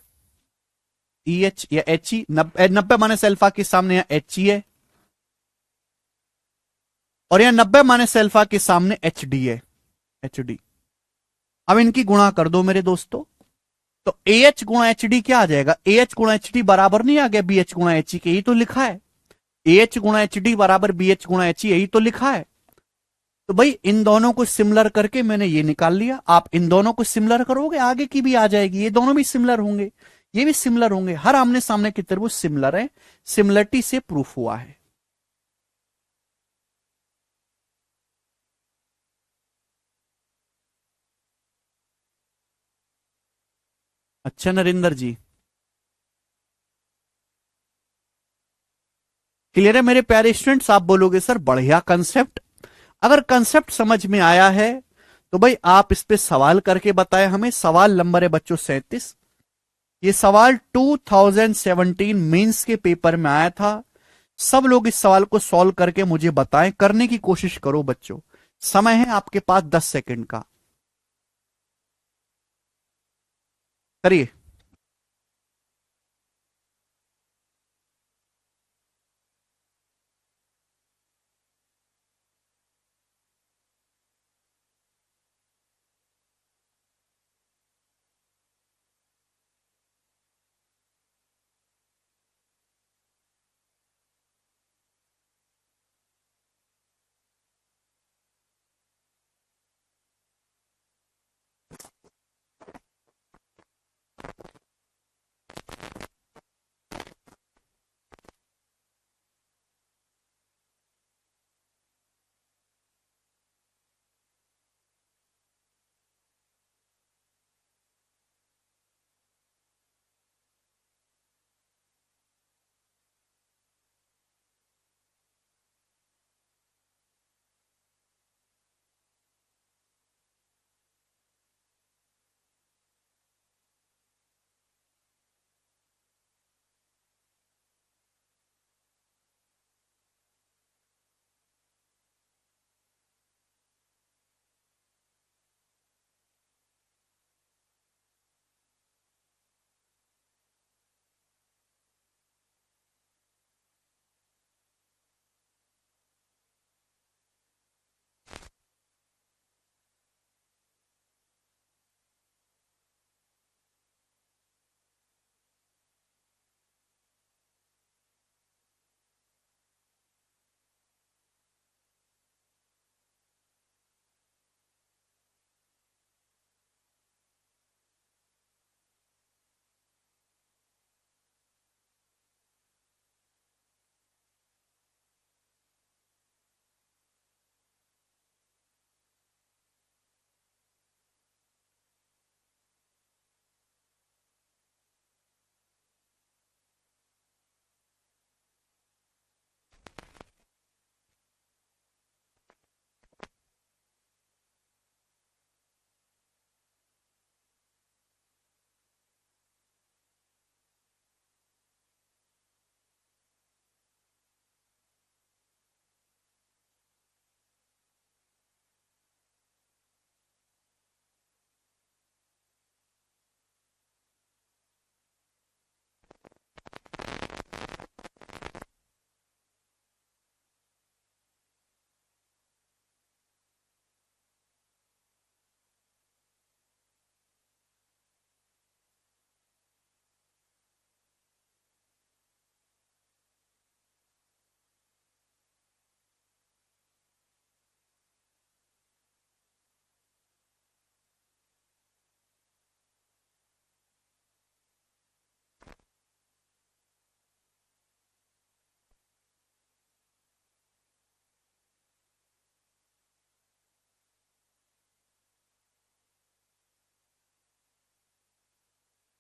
ई एच या एच ई, 90 अल्फा के सामने यहाँ एच ई है, और यहाँ 90 अल्फा के सामने एच डी है, एच डी। अब इनकी गुणा कर दो मेरे दोस्तों, तो ए एच गुणा एच डी क्या आ जाएगा, ए एच गुणा एच डी बराबर नहीं आ गया बी एच गुणा एच ई के, यही तो लिखा है। ए एच गुणा एच डी बराबर बी एच गुणा एच ई, यही तो लिखा है। तो भाई इन दोनों को सिमिलर करके मैंने ये निकाल लिया। आप इन दोनों को सिमिलर करोगे आगे की भी आ जाएगी, ये दोनों भी सिमिलर होंगे, ये भी सिमिलर होंगे, हर आमने सामने की त्रिभुज सिमिलर है, सिमिलरिटी से प्रूफ हुआ है। अच्छा नरेंद्र जी, क्लियर है मेरे प्यारे स्टूडेंट्स? आप बोलोगे सर बढ़िया कंसेप्ट। अगर कंसेप्ट समझ में आया है तो भाई आप इस पे सवाल करके बताएं हमें। सवाल नंबर है बच्चों 37। ये सवाल 2017 मेंस के पेपर में आया था। सब लोग इस सवाल को सॉल्व करके मुझे बताएं, करने की कोशिश करो बच्चों। समय है आपके पास 10 सेकंड का, करिए।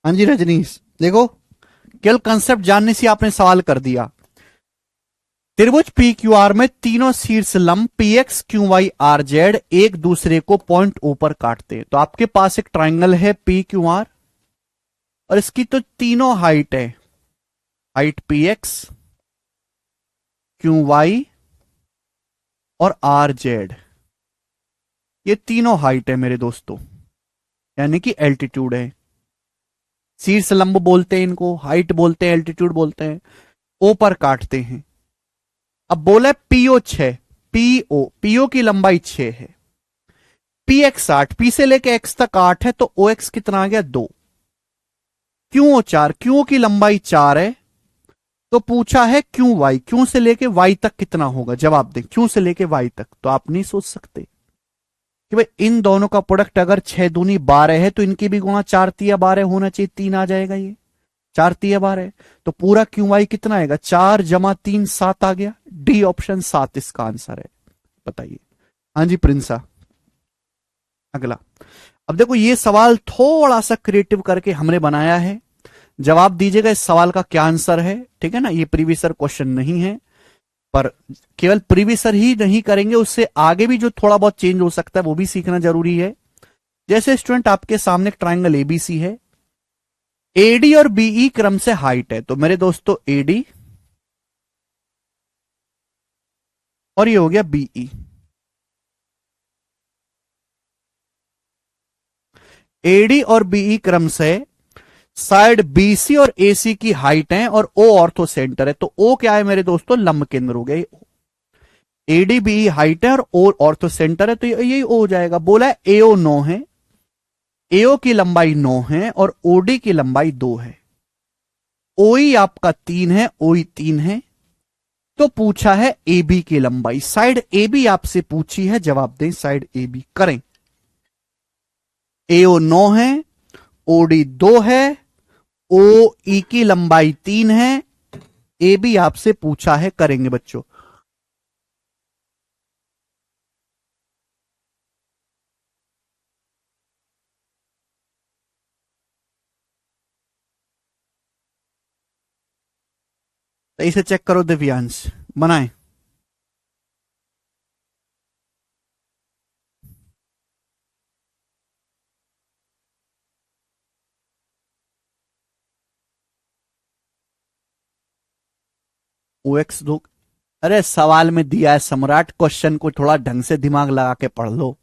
हाँ जी रजनीश, देखो केवल कंसेप्ट जानने से आपने सवाल कर दिया। त्रिभुज पी क्यू आर में तीनों शीर्ष लंब P X Q Y R Z एक दूसरे को पॉइंट ऊपर काटते हैं। तो आपके पास एक ट्राइंगल है पी क्यू आर, और इसकी तो तीनों हाइट है, height P X Q Y और आर जेड, ये तीनों हाइट है मेरे दोस्तों, यानी कि एल्टीट्यूड है। शीर्ष लंब बोलते हैं इनको, हाइट बोलते हैं, एल्टीट्यूड बोलते हैं। ओ पर काटते हैं। अब बोला पीओ 6, पीओ की लंबाई 6 है, पी एक्स 8, पी से लेके एक्स तक 8 है, तो ओ एक्स कितना आ गया 2, क्यों 4, क्यों की लंबाई 4 है, तो पूछा है क्यों वाई, क्यों से लेके वाई तक कितना होगा, जवाब दें क्यों से लेके वाई तक। तो आप नहीं सोच सकते कि भाई इन दोनों का प्रोडक्ट अगर 6 दूनी 12 है तो इनकी भी गुणा 4 तिया 12 होना चाहिए, 3 आ जाएगा, ये 4 तिया 12, तो पूरा क्यू वाई कितना आएगा, 4 जमा 3 7 आ गया। डी ऑप्शन 7 इसका आंसर है। बताइए। हाँ जी प्रिंसा। अगला, अब देखो ये सवाल थोड़ा सा क्रिएटिव करके हमने बनाया है, जवाब दीजिएगा इस सवाल का क्या आंसर है, ठीक है ना। ये प्रीवियस ईयर क्वेश्चन नहीं है, पर केवल प्रीवियस ईयर ही नहीं करेंगे, उससे आगे भी जो थोड़ा बहुत चेंज हो सकता है वो भी सीखना जरूरी है। जैसे स्टूडेंट आपके सामने एक ट्राइंगल एबीसी है, एडी और बीई क्रम से हाइट है, तो मेरे दोस्तों एडी और ये हो गया बीई। एडी और बीई क्रम से साइड बीसी और एसी की हाइट है और ओ ऑर्थो सेंटर है, तो ओ क्या है मेरे दोस्तों, लंब केंद्र हो गया। एडी बीई हाइट है और ओ ऑर्थो सेंटर है, तो यही ओ हो जाएगा। बोला है एओ 9 है, एओ की लंबाई 9 है और ओडी की लंबाई 2 है, ओई आपका 3 है, ओई 3 है, तो पूछा है एबी की लंबाई। साइड एबी आपसे पूछी है, जवाब दें साइड एबी करें। एओ 9 है, ओडी 2 है, ओ ई की लंबाई 3 है, ए बी आपसे पूछा है, करेंगे बच्चों। तो इसे चेक करो दिव्यांश, बनाए। ओ एक्स 2, अरे सवाल में दिया है सम्राट, क्वेश्चन को थोड़ा ढंग से दिमाग लगा के पढ़ लो।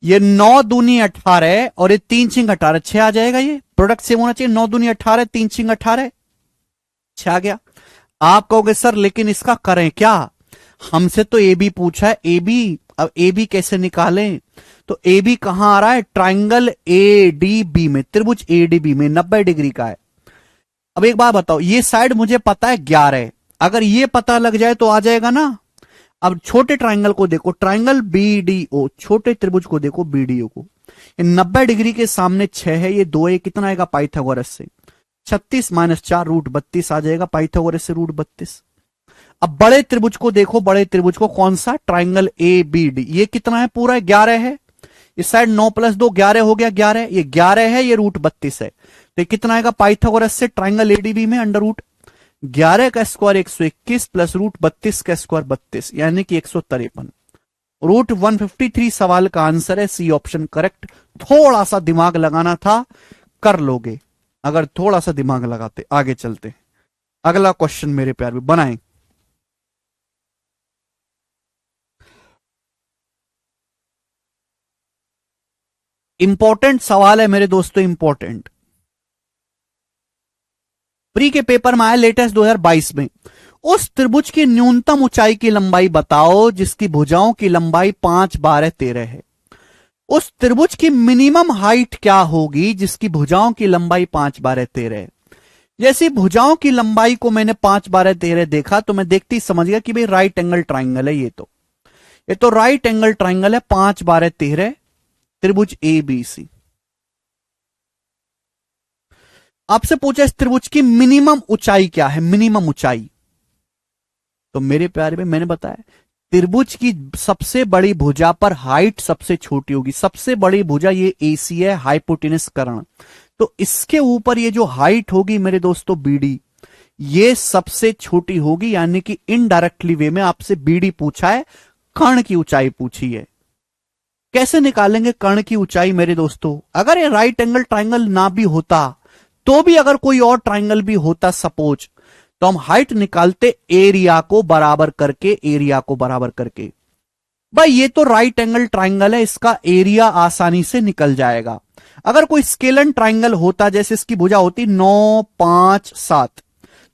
ये 9 दूनी 18 और ये 3 छिंग 18, 6 आ जाएगा, ये प्रोडक्ट सेम होना चाहिए। 9 दूनी 18, 3 छिंग 18, 6 आ गया। आप कहोगे सर लेकिन इसका करें क्या, हमसे तो ए बी पूछा है, ए बी, अब ए बी कैसे निकालें, तो ए बी कहां आ रहा है, ट्राइंगल ए डी बी में, त्रिभुज ए डी बी में 90 डिग्री का है। अब एक बात बताओ, ये साइड मुझे पता है 11, अगर ये पता लग जाए तो आ जाएगा ना। अब छोटे ट्राइंगल को देखो, ट्राइंगल बीडीओ, छोटे त्रिभुज को देखो बीडीओ को, ये 90 डिग्री के सामने 6 है, ये 2 है, कितना आएगा पाइथागोरस से, 36 - 4 √32 आ जाएगा पाइथागोरस से √32। अब बड़े त्रिभुज को देखो, बड़े त्रिभुज को कौन सा, ट्राइंगल ए बी डी, ये कितना है, पूरा 11 है, इस साइड 9 + 2 11 हो गया, 11, ये 11 है, ये √32 है, तो कितना आएगा पाइथागोरस से ट्राइंगल एडीबी में √11 का स्क्वायर 121 प्लस √32 का स्क्वायर 32, यानी कि 153, √153 सवाल का आंसर है, सी ऑप्शन करेक्ट। थोड़ा सा दिमाग लगाना था, कर लोगे अगर थोड़ा सा दिमाग लगाते। आगे चलते, अगला क्वेश्चन मेरे प्यार भी बनाएं। इंपॉर्टेंट सवाल है मेरे दोस्तों, इंपॉर्टेंट, प्री के पेपर में आया लेटेस्ट 2022 में। उस त्रिभुज की न्यूनतम ऊंचाई की लंबाई बताओ जिसकी भुजाओं की लंबाई 5 12 13 है। उस त्रिभुज की मिनिमम हाइट क्या होगी जिसकी भुजाओं की लंबाई 5 12 13 है। जैसे भुजाओं की लंबाई को मैंने 5 12 13 देखा तो मैं देखते ही समझ गया कि भाई राइट एंगल ट्राइंगल है, ये तो राइट एंगल ट्राइंगल है, 5 12 13 त्रिभुज ए बी सी। आपसे पूछा इस त्रिभुज की मिनिमम ऊंचाई क्या है, मिनिमम ऊंचाई, तो मेरे प्यारे में मैंने बताया त्रिभुज की सबसे बड़ी भुजा पर हाइट सबसे छोटी होगी, सबसे बड़ी भुजा ये एसी है, हाइपोटेनस कर्ण, तो इसके ऊपर ये जो हाइट होगी मेरे दोस्तों बीडी, ये सबसे छोटी होगी, यानी कि इनडायरेक्टली वे में आपसे बीडी पूछा है, कर्ण की ऊंचाई पूछी है। कैसे निकालेंगे कर्ण की ऊंचाई मेरे दोस्तों, अगर ये राइट एंगल ट्राइंगल ना भी होता तो भी अगर कोई और ट्राइंगल भी होता सपोज, तो हम हाइट निकालते एरिया को बराबर करके, एरिया को बराबर करके। भाई ये तो राइट एंगल ट्राइंगल है, इसका एरिया आसानी से निकल जाएगा, अगर कोई स्केलन ट्राइंगल होता, जैसे इसकी भुजा होती 9 5 7,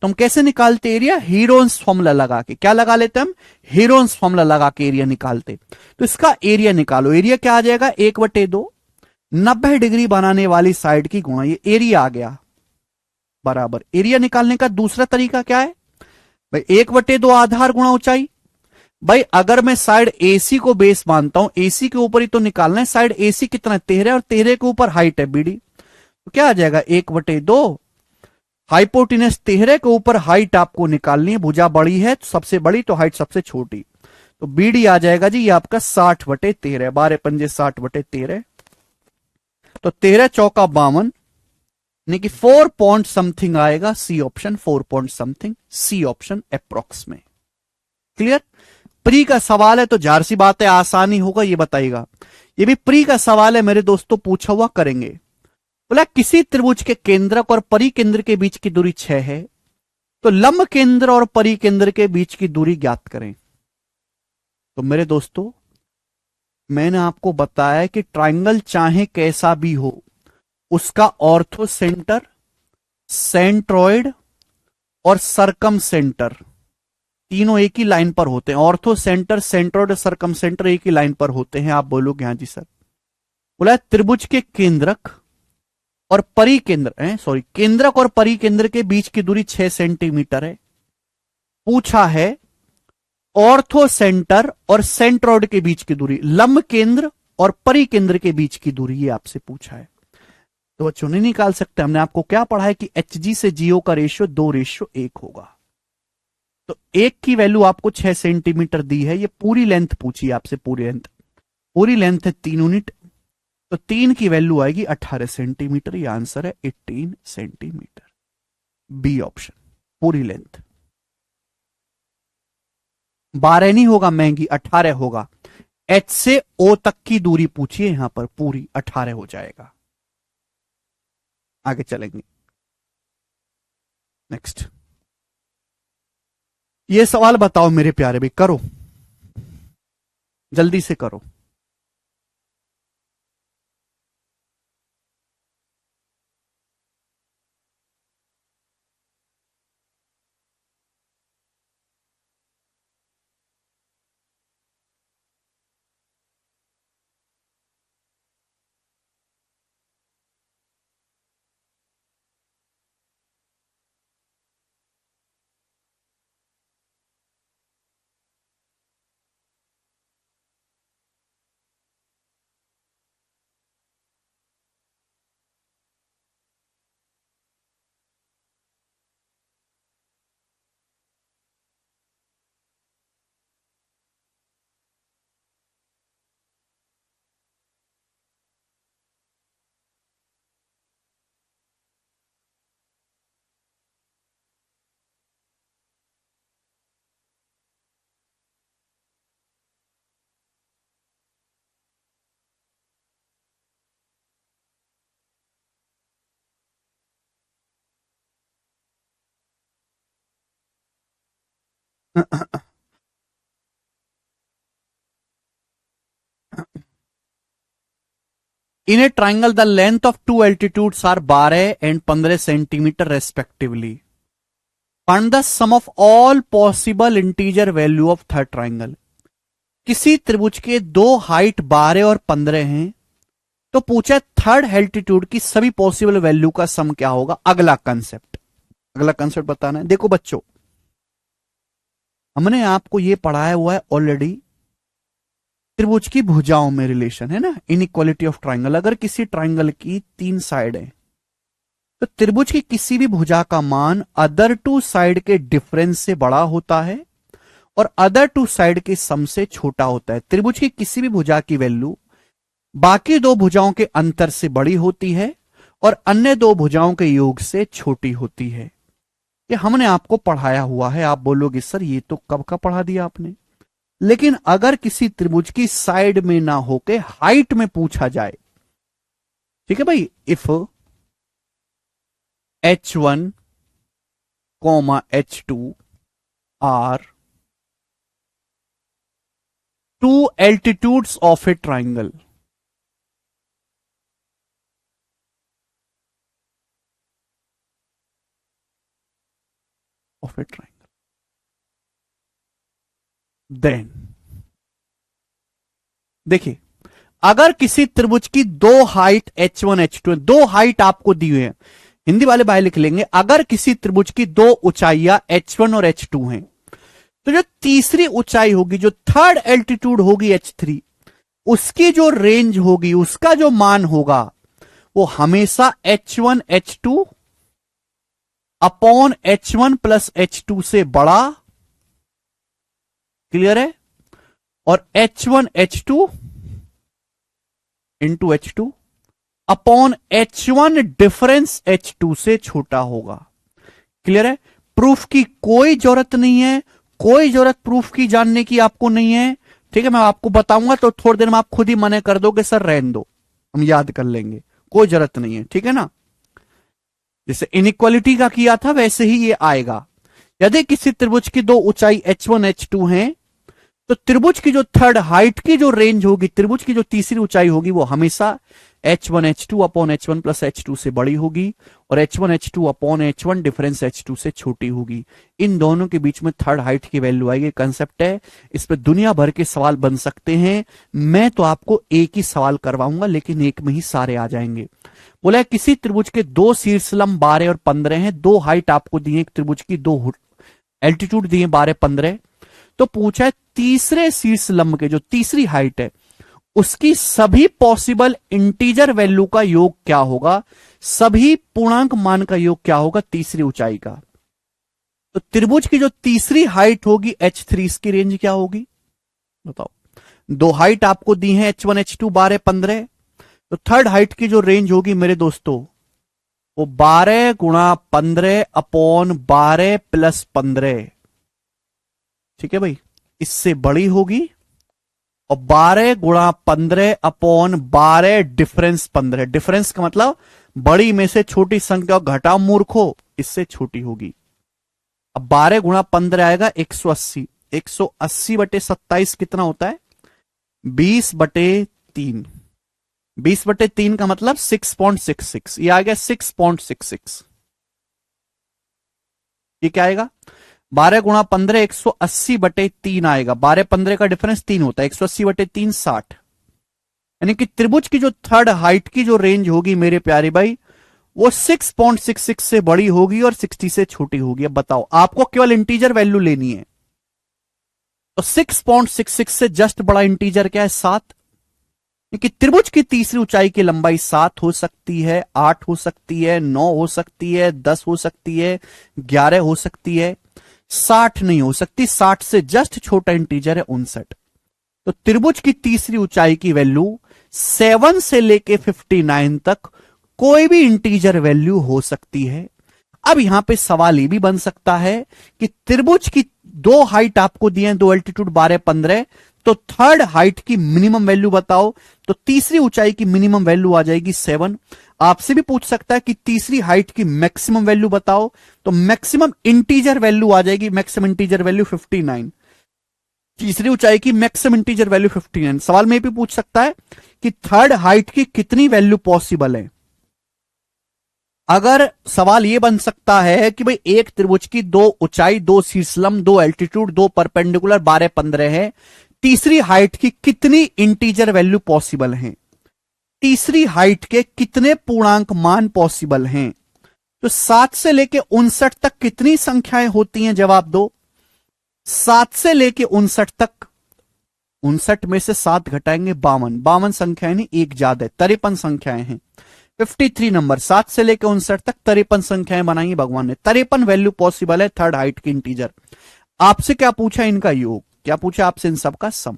तो हम कैसे निकालते एरिया? हीरोन्स फॉर्मूला लगा के। क्या लगा लेते हम? हीरोन्स फॉर्मूला लगा के एरिया निकालते। तो इसका एरिया निकालो। एरिया क्या आ जाएगा? 1/2, 90 डिग्री बनाने वाली साइड की गुणा, ये एरिया आ गया, बराबर। एरिया निकालने का दूसरा तरीका क्या है भाई? 1/2 आधार गुणा ऊंचाई। भाई अगर मैं साइड एसी को बेस मानता हूं, एसी के ऊपर ही तो निकालना है। साइड एसी कितना है? 13, और 13 के ऊपर हाइट है बीडी, तो क्या आ जाएगा? 1/2। हाइपोटिनस 13 के ऊपर हाइट आपको निकालनी है। भुजा बड़ी है तो सबसे बड़ी, तो हाइट सबसे छोटी, तो बीडी आ जाएगा जी ये आपका 60/13। 12 पंजे 60/13, तो 13 चौका 52, यानी कि 4 पॉइंट समथिंग आएगा। C option 4 point something, C option approx में। क्लियर? प्री का सवाल है तो जाहिर सी बात है आसानी होगा, ये बताइएगा। ये भी प्री का सवाल है मेरे दोस्तों, पूछा हुआ करेंगे। बोला किसी त्रिभुज के केंद्रक और परिकेंद्र के बीच की दूरी 6 है, तो लंब केंद्र और परिकेंद्र के बीच की दूरी ज्ञात करें। तो मेरे दोस्तों, मैंने आपको बताया कि ट्राइंगल चाहे कैसा भी हो, उसका ऑर्थो सेंटर, सेंट्रॉइड और सरकम सेंटर तीनों एक ही लाइन पर होते हैं। ऑर्थो सेंटर, सेंट्रॉइड और सरकम सेंटर एक ही लाइन पर होते हैं। आप बोलोगे हाँ जी सर। बोला त्रिभुज के केंद्रक और परिकेंद्र है, सॉरी, केंद्रक और परिकेंद्र के बीच की दूरी 6 सेंटीमीटर है। पूछा है ऑर्थो सेंटर और सेंट्रॉइड के बीच की दूरी, लंब केंद्र और परिकेंद्र के बीच की दूरी, ये आपसे पूछा है। तो बच्चों नहीं निकाल सकते। हमने आपको क्या पढ़ा है कि एच से जीओ का रेशियो 2:1 होगा। तो एक की वैल्यू आपको 6 सेंटीमीटर दी है। ये पूरी लेंथ पूछी आपसे, पूरी लेंथ है 3 यूनिट, तो 3 की वैल्यू आएगी 18 सेंटीमीटर। ये आंसर है 18 सेंटीमीटर, बी ऑप्शन, पूरी लेंथ। 12 नहीं होगा महंगी, 18 होगा। एच से ओ तक की दूरी पूछिए, यहां पर पूरी 18 हो जाएगा। आगे चलेंगे, नेक्स्ट। ये सवाल बताओ मेरे प्यारे भाई, करो जल्दी से करो। In a triangle, the length of two altitudes are 12 and 15 centimeter respectively. Find the sum of all possible integer value of third triangle. किसी त्रिभुज के दो हाइट 12 और 15 हैं, तो पूछा थर्ड एल्टीट्यूड की सभी पॉसिबल वैल्यू का सम क्या होगा। अगला कंसेप्ट बताना है। देखो बच्चों, हमने आपको यह पढ़ाया हुआ है ऑलरेडी, त्रिभुज की भुजाओं में रिलेशन है ना, इनइक्वालिटी ऑफ ट्राइंगल। अगर किसी ट्राइंगल की 3 साइड है, तो त्रिभुज की किसी भी भुजा का मान अदर टू साइड के डिफरेंस से बड़ा होता है और अदर टू साइड के सम से छोटा होता है। त्रिभुज की किसी भी भुजा की वैल्यू बाकी दो भुजाओं के अंतर से बड़ी होती है और अन्य दो भुजाओं के योग से छोटी होती है। ये हमने आपको पढ़ाया हुआ है। आप बोलोगे सर ये तो कब का पढ़ा दिया आपने। लेकिन अगर किसी त्रिभुज की साइड में ना होके हाइट में पूछा जाए, ठीक है भाई, if H1, H2 are two altitudes of a triangle, of a triangle. Then देखिए, अगर किसी त्रिभुज की दो हाइट H1 H2 है, दो हाइट आपको दी हुई है, हिंदी वाले भाई लिख लेंगे, अगर किसी त्रिभुज की दो ऊंचाइयां H1 और H2 हैं, तो जो तीसरी ऊंचाई होगी, जो थर्ड एल्टीट्यूड होगी H3, उसकी जो रेंज होगी, उसका जो मान होगा, वो हमेशा H1 H2 upon H1 plus H2 से बड़ा, क्लियर है, और H1 H2 into H2 upon H1 difference H2 से छोटा होगा। क्लियर है? प्रूफ की कोई जरूरत नहीं है, कोई जरूरत प्रूफ की जानने की आपको नहीं है। ठीक है, मैं आपको बताऊंगा तो थोड़ी देर में आप खुद ही मने कर दोगे सर रहने दो, हम याद कर लेंगे, कोई जरूरत नहीं है। ठीक है ना? जैसे इनइक्वालिटी का किया था वैसे ही ये आएगा। यदि किसी त्रिभुज की दो ऊंचाई H1 H2 है, तो त्रिभुज की जो थर्ड हाइट की जो रेंज होगी, त्रिभुज की जो तीसरी ऊंचाई होगी, वो हमेशा H1 H2 upon H1 plus H2 से बड़ी होगी, और H1 H2 upon H1 difference H2 से छोटी होगी। इन दोनों के बीच में थर्ड हाइट की वैल्यू आएगी। कंसेप्ट है, इस पे दुनिया भर के सवाल बन सकते हैं। मैं तो आपको एक ही सवाल करवाऊंगा, लेकिन एक में ही सारे आ जाएंगे। बोला है किसी त्रिभुज के दो शीर्षलंब 12 और 15 हैं, दो हाइट आपको दी है, एक त्रिभुज की दो एल्टीट्यूड दिए 12 15, तो पूछा है तीसरे शीर्ष लंब के जो तीसरी हाइट है, उसकी सभी पॉसिबल इंटीजर वैल्यू का योग क्या होगा, सभी पूर्णांक मान का योग क्या होगा तीसरी ऊंचाई का। तो त्रिभुज की जो तीसरी हाइट होगी H3, इसकी रेंज क्या होगी बताओ। दो हाइट आपको दी है H1 H2 12 15, तो थर्ड हाइट की जो रेंज होगी मेरे दोस्तों, वो 12 गुणा 15 अपॉन 12 प्लस 15। ठीक है भाई, इससे बड़ी होगी, और 12 गुणा 15 अपॉन 12 डिफरेंस 15। डिफरेंस का मतलब बड़ी में से छोटी संख्या घटाओ मूर्खो, इससे छोटी होगी। अब 12 गुणा 15 आएगा 180, 180 बटे 27 कितना होता है 20 बटे 3, 20 बटे 3 का मतलब 6.66, ये आ गया 6.66। ये क्या आएगा 12 गुणा 15 180 बटे 3 आएगा, 12 15 का डिफरेंस 3 होता है, 180 बटे 3 60। यानी कि त्रिभुज की जो थर्ड हाइट की जो रेंज होगी मेरे प्यारे भाई, वो 6.66 से बड़ी होगी और 60 से छोटी होगी। अब बताओ, आपको केवल इंटीजर वैल्यू लेनी है, तो 6.66 से जस्ट बड़ा इंटीजर क्या है 7। कि त्रिभुज की तीसरी ऊंचाई की लंबाई 7 हो सकती है, 8 हो सकती है, 9 हो सकती है, 10 हो सकती है, 11 हो सकती है, 60 नहीं हो सकती। 60 से जस्ट छोटा इंटीजर है 59। तो त्रिभुज की तीसरी ऊंचाई की वैल्यू 7 से लेके 59 तक कोई भी इंटीजर वैल्यू हो सकती है। अब यहां पे सवाल ये भी बन सकता है कि त्रिभुज की दो हाइट आपको दी है, दो एल्टीट्यूड 12 15, तो थर्ड हाइट की मिनिमम वैल्यू बताओ। तो तीसरी ऊंचाई की मिनिमम वैल्यू आ जाएगी 7। आपसे भी पूछ सकता है कि तीसरी हाइट की मैक्सिमम वैल्यू बताओ, तो मैक्सिमम इंटीजर वैल्यू आ जाएगी, मैक्सिमम इंटीजर वैल्यू 59। तीसरी ऊंचाई की मैक्सिमम इंटीजर वैल्यू 59। सवाल में भी पूछ सकता है कि थर्ड हाइट की कितनी वैल्यू पॉसिबल है। अगर सवाल यह बन सकता है कि भाई एक त्रिभुज की दो ऊंचाई, दो शीर्षलंब, दो एल्टीट्यूड, दो परपेंडिकुलर 12 15 है, तीसरी हाइट की कितनी इंटीजर वैल्यू पॉसिबल हैं, तीसरी हाइट के कितने पूर्णांक मान पॉसिबल हैं, तो 7 से लेके 59 तक कितनी संख्याएं होती हैं, जवाब दो। 7 से लेके 59 तक, 59 में से 7 घटाएंगे 52, 52 संख्याएं नहीं एक ज्यादा है, 53 संख्याएं हैं। 53 नंबर, 7 से लेकर 59 तक 53 संख्याएं बनाई भगवान ने, 53 वैल्यू पॉसिबल है थर्ड हाइट की इंटीजर। आपसे क्या पूछा, इनका योग क्या पूछा आपसे, इन सब का सम,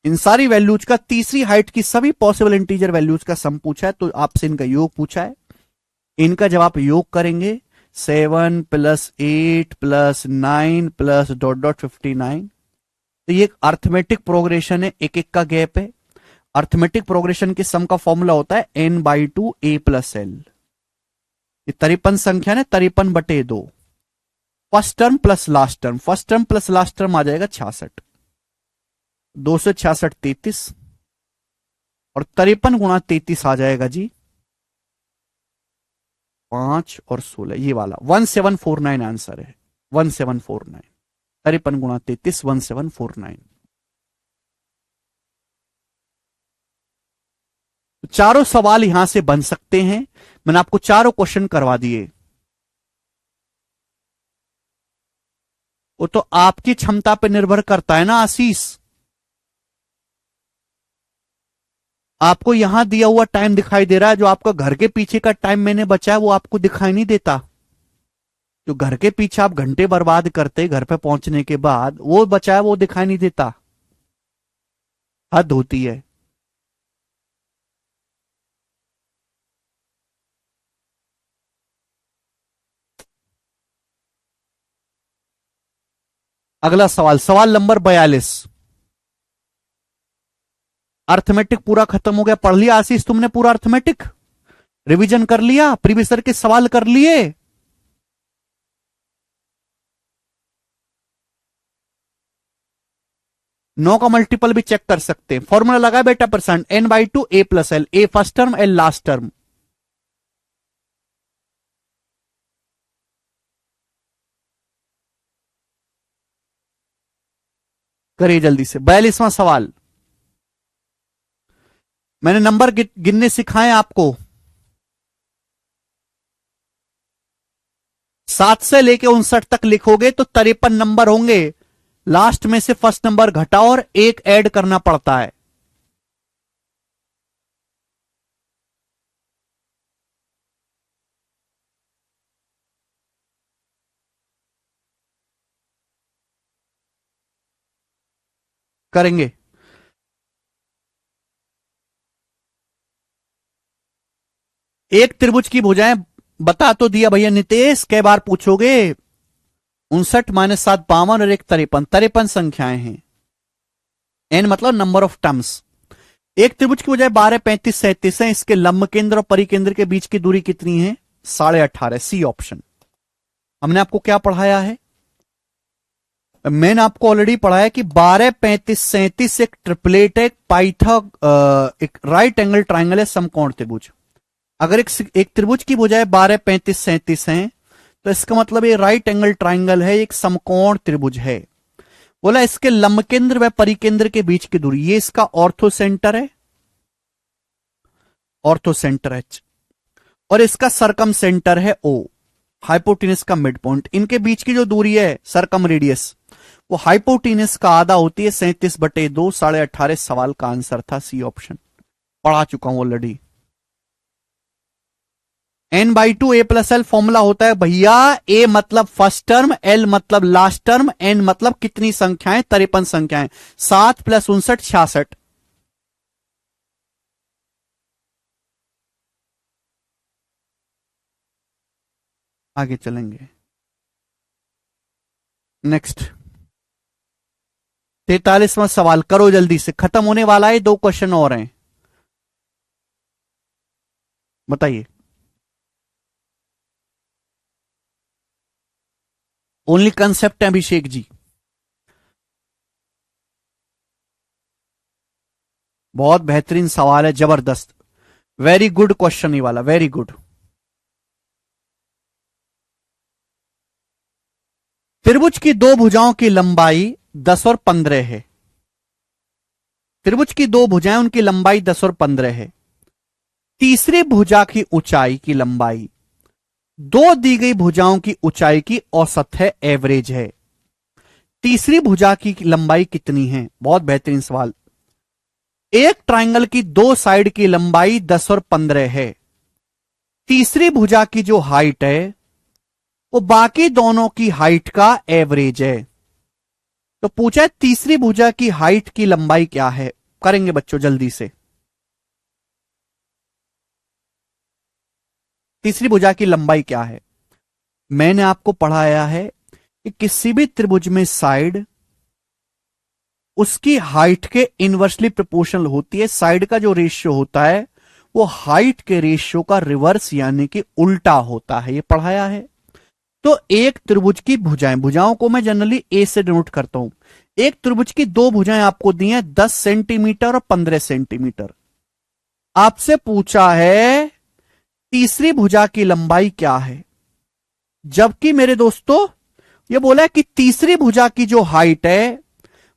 इन सारी वैल्यूज का तीसरी हाइट की सभी पॉसिबल इंटीजर वैल्यूज का सम पूछा है, तो आपसे इनका योग पूछा है। इनका जब आप योग करेंगे 7 plus 8 plus 9 plus dot dot 59, तो ये एक अर्थमेटिक प्रोग्रेशन है, एक एक का गैप है। अर्थमेटिक प्रोग्रेशन के सम का फॉर्मूला होता है n/2 a प्लस एल। ये 53 संख्या है, 53 बटे 2, first term plus last term, first term plus last term आ जाएगा 66, 2 से 66 33, और 53 गुणा 33 आ जाएगा जी 5 और 16, ये वाला 1749 आंसर है। 1749, 53 × 33, 1749। चारों सवाल यहां से बन सकते हैं। मैंने आपको चारों क्वेश्चन करवा दिए। वो तो आपकी क्षमता पे निर्भर करता है ना आशीष। आपको यहां दिया हुआ टाइम दिखाई दे रहा है, जो आपका घर के पीछे का टाइम मैंने बचाया वो आपको दिखाई नहीं देता। जो घर के पीछे आप घंटे बर्बाद करते घर पे पहुंचने के बाद, वो बचाया वो दिखाई नहीं देता। हद होती है। अगला सवाल, सवाल नंबर 42। अर्थमेटिक पूरा खत्म हो गया। पढ़ लिया आशीष तुमने पूरा अर्थमेटिक? रिवीजन कर लिया? प्रीवियस ईयर के सवाल कर लिए? 9 का मल्टीपल भी चेक कर सकते हैं। फॉर्मूला लगा बेटा percent n/2 a+l, a first term l last term. करिए जल्दी से। 42वां सवाल। मैंने नंबर गिनने सिखाए आपको। 7 से लेके 59 तक लिखोगे तो 53 नंबर होंगे। लास्ट में से फर्स्ट नंबर घटाओ और एक ऐड करना पड़ता है। करेंगे। एक त्रिभुज की भुजाएं बता तो दिया भैया नितेश, कई बार पूछोगे। 59 - 7 52 और एक 53, 53 संख्याएं हैं। एन मतलब नंबर ऑफ टर्म्स। एक त्रिभुज की बजाय 12 35 37 है। इसके लंब केंद्र और परिकेंद्र के बीच की दूरी कितनी है? 18.5। C option. हमने आपको क्या पढ़ाया है? मैंने आपको ऑलरेडी पढ़ाया कि 12 35 37 एक ट्रिपलेट है, एक राइट एंगल ट्राइंगल है, समकोण त्रिभुज। अगर एक त्रिभुज की बजाय 12 35 37 है तो इसका मतलब ये राइट एंगल ट्राइंगल है, एक समकोण त्रिभुज है। बोला इसके लंब केंद्र व परिकेंद्र के बीच की दूरी, ये इसका ऑर्थो सेंटर है, ऑर्थो सेंटर एच, और इसका सरकम सेंटर है ओ, हाइपोटेनस का मिड पॉइंट। इनके बीच की जो दूरी है सरकम रेडियस, वो हाइपोटेनस का आधा होती है, 37/2, 18.5 सवाल का आंसर था। सी ऑप्शन पढ़ा चुका हूं ऑलरेडी। n/2 a+l फॉर्मूला होता है भैया, a मतलब फर्स्ट टर्म, l मतलब लास्ट टर्म, n मतलब कितनी संख्याएं? 53 संख्याएं। 7 + 59 66। आगे चलेंगे। नेक्स्ट 43वां सवाल करो जल्दी से, खत्म होने वाला है, 2 क्वेश्चन और हैं। बताइए। ओनली कंसेप्ट है अभिषेक जी। बहुत बेहतरीन सवाल है, जबरदस्त। वेरी गुड क्वेश्चन ये वाला, वेरी गुड। त्रिभुज की दो भुजाओं की लंबाई 10 और 15 है। त्रिभुज की दो भुजाएं, उनकी लंबाई 10 और 15 है। तीसरी भुजा की ऊंचाई की लंबाई दो दी गई भुजाओं की ऊंचाई की औसत है, एवरेज है। तीसरी भुजा की लंबाई कितनी है? बहुत बेहतरीन सवाल। एक ट्राइंगल की दो साइड की लंबाई 10 और 15 है। तीसरी भुजा की जो हाइट है वो बाकी दोनों की हाइट का एवरेज है। तो पूछा है तीसरी भुजा की हाइट की लंबाई क्या है? करेंगे बच्चों जल्दी से। तीसरी भुजा की लंबाई क्या है? मैंने आपको पढ़ाया है कि किसी भी त्रिभुज में साइड उसकी हाइट के इनवर्सली प्रोपोर्शनल होती है। साइड का जो रेशियो होता है वो हाइट के रेशियो का रिवर्स यानी कि उल्टा होता है, ये पढ़ाया है। तो एक त्रिभुज की भुजाएं, भुजाओं को मैं जनरली ए से डिनोट करता हूं। एक त्रिभुज की दो भुजाएं आपको दी हैं 10 सेंटीमीटर और 15 सेंटीमीटर। आपसे पूछा है तीसरी भुजा की लंबाई क्या है। जबकि मेरे दोस्तों ये बोला है कि तीसरी भुजा की जो हाइट है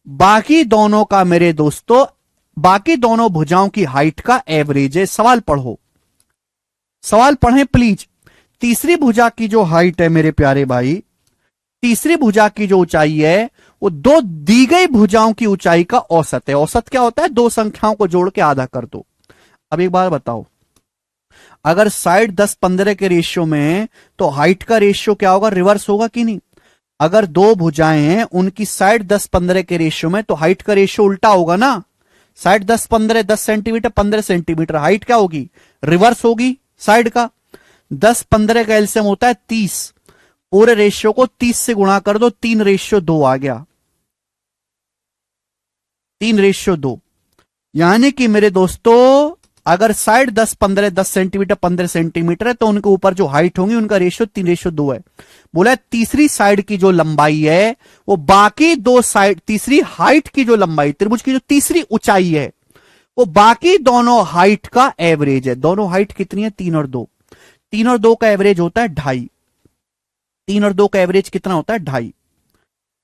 बाकी दोनों का, मेरे दोस्तों बाकी दोनों भुजाओं की हाइट का एवरेज है। सवाल पढ़ो, सवाल पढ़ें प्लीज। तीसरी भुजा की जो हाइट है मेरे प्यारे भाई, तीसरी भुजा की जो ऊंचाई है वो दो दी गई भुजाओं की ऊंचाई का औसत है। औसत क्या होता है, दो संख्याओं को जोड़ के आधा कर दो। अब एक बार बताओ, अगर साइड 10-15 के रेशियो में है तो हाइट का रेशियो क्या होगा, रिवर्स होगा कि नहीं। अगर दो भुजाएं हैं उनकी साइड 10-15 के रेशियो में तो हाइट का रेशियो उल्टा होगा ना। साइड 10-15, 10 सेंटीमीटर 15 सेंटीमीटर, हाइट क्या होगी, रिवर्स होगी साइड का। 10-15 का एलसीएम होता है 30, पूरे रेशियो को 30 से गुणा कर दो, 3:2 आ गया, 3:2। यानी कि मेरे दोस्तों अगर साइड 10-15, 10 सेंटीमीटर 15 सेंटीमीटर है तो उनके ऊपर जो हाइट होंगी उनका रेशियो 3:2 है। बोला तीसरी साइड की जो लंबाई है वो बाकी दो साइड, तीसरी हाइट की जो लंबाई, त्रिभुज की जो तीसरी ऊंचाई है वो बाकी दोनों हाइट का एवरेज है। दोनों हाइट कितनी है, 3 और 2। 3 और 2 का एवरेज होता है 2.5। 3 और 2 का एवरेज कितना होता है, 2.5।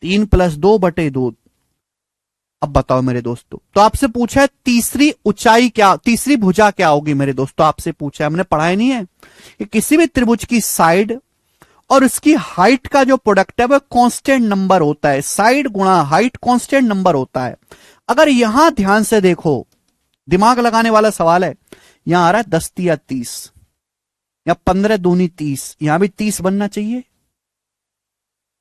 3 + 2/2। अब बताओ मेरे दोस्तों, तो आपसे पूछा है तीसरी ऊंचाई क्या, तीसरी भुजा क्या होगी मेरे दोस्तों, आपसे पूछा है, हमने पढ़ाया नहीं है कि किसी भी त्रिभुज की साइड और उसकी हाइट का जो प्रोडक्ट है वह कांस्टेंट नंबर होता है। साइड गुणा हाइट कांस्टेंट नंबर होता है। अगर यहां ध्यान से देखो, दिमाग लगाने वाला सवाल है, यहां आ रहा है 10 × 30 या 15 दूनी 30, यहां भी 30 बनना चाहिए।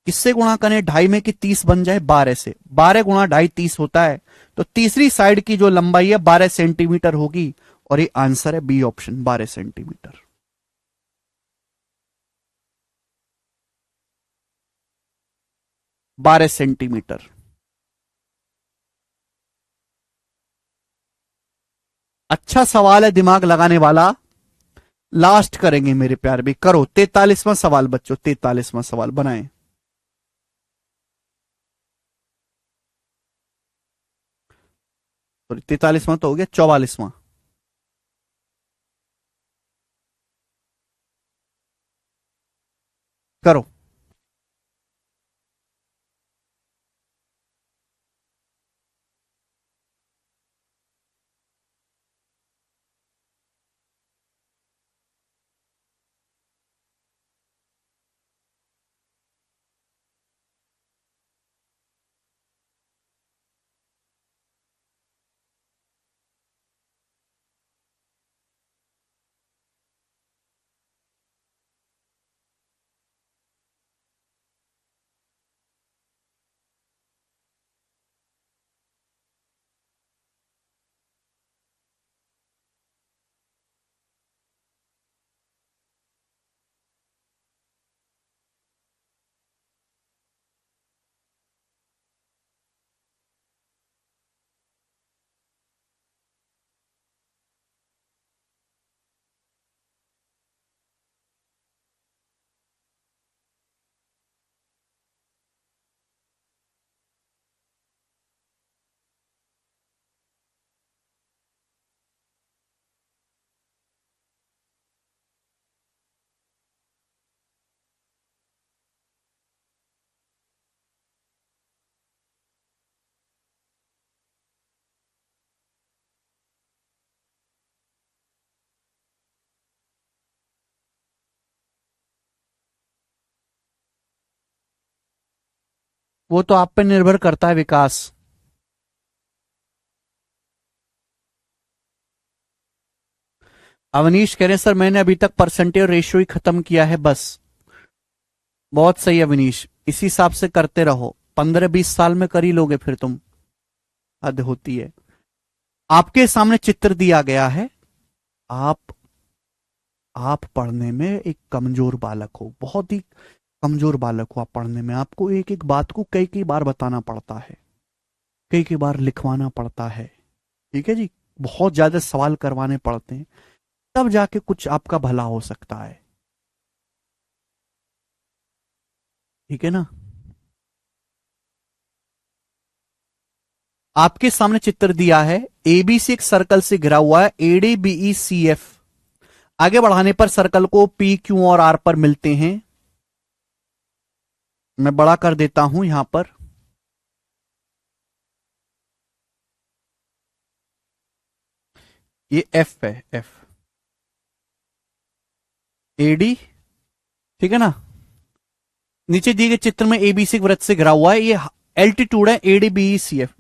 किससे गुणा करें, 2.5 में कि 30 बन जाए, 12 से। 12 × 2.5 30 होता है। तो तीसरी साइड की जो लंबाई है 12 सेंटीमीटर होगी और ये आंसर है बी ऑप्शन, 12 सेंटीमीटर। बारह सेंटीमीटर। अच्छा सवाल है, दिमाग लगाने वाला। लास्ट करेंगे मेरे प्यार भी, करो 43वां सवाल बच्चों, 43वां सवाल बनाएं। सॉरी 43वां तो हो गया, 44वां करो। वो तो आप पे निर्भर करता है विकास। अवनीश कह रहे हैं सर मैंने अभी तक परसेंटेज रेशियो ही खत्म किया है बस। बहुत सही अवनीश, इसी हिसाब से करते रहो, 15-20 साल में कर ही लोगे फिर तुम। हद होती है। आपके सामने चित्र दिया गया है। आप आप पढ़ने में एक कमजोर बालक हो, बहुत ही कमजोर बालक हो आप पढ़ने में। आपको एक एक बात को कई कई बार बताना पड़ता है, कई कई बार लिखवाना पड़ता है। ठीक है जी, बहुत ज्यादा सवाल करवाने पड़ते हैं, तब जाके कुछ आपका भला हो सकता है। ठीक है ना। आपके सामने चित्र दिया है, एबीसी एक सर्कल से घिरा हुआ है, एडी बीई सी एफ। आगे बढ़ाने पर सर्कल को पी क्यू और आर पर मिलते हैं। मैं बड़ा कर देता हूं यहां पर। ये एफ है, एफ एडी, ठीक है ना। नीचे दिए गए चित्र में एबीसी वृत्त से घिरा हुआ है, ये एल्टीट्यूड है AD BE C F.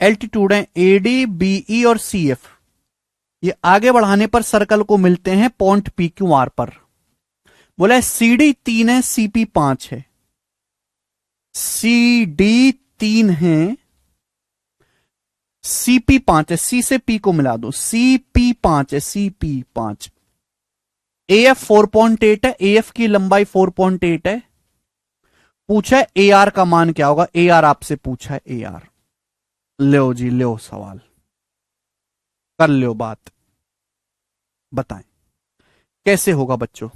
Altitude है एडी बीई और सी एफ। ये आगे बढ़ाने पर सर्कल को मिलते हैं पॉइंट पी क्यू आर पर। बोला है सी डी 3 है, सीपी 5 है। सी डी 3 है, सीपी 5 है। सी से पी को मिला दो, सीपी 5 है, सीपी 5। एएफ 4.8 है, एएफ की लंबाई 4.8 है। पूछा है ए आर का मान क्या होगा, ए आर आपसे पूछा है, ए आर। लो जी, लो सवाल कर लो, बात बताएं कैसे होगा बच्चों।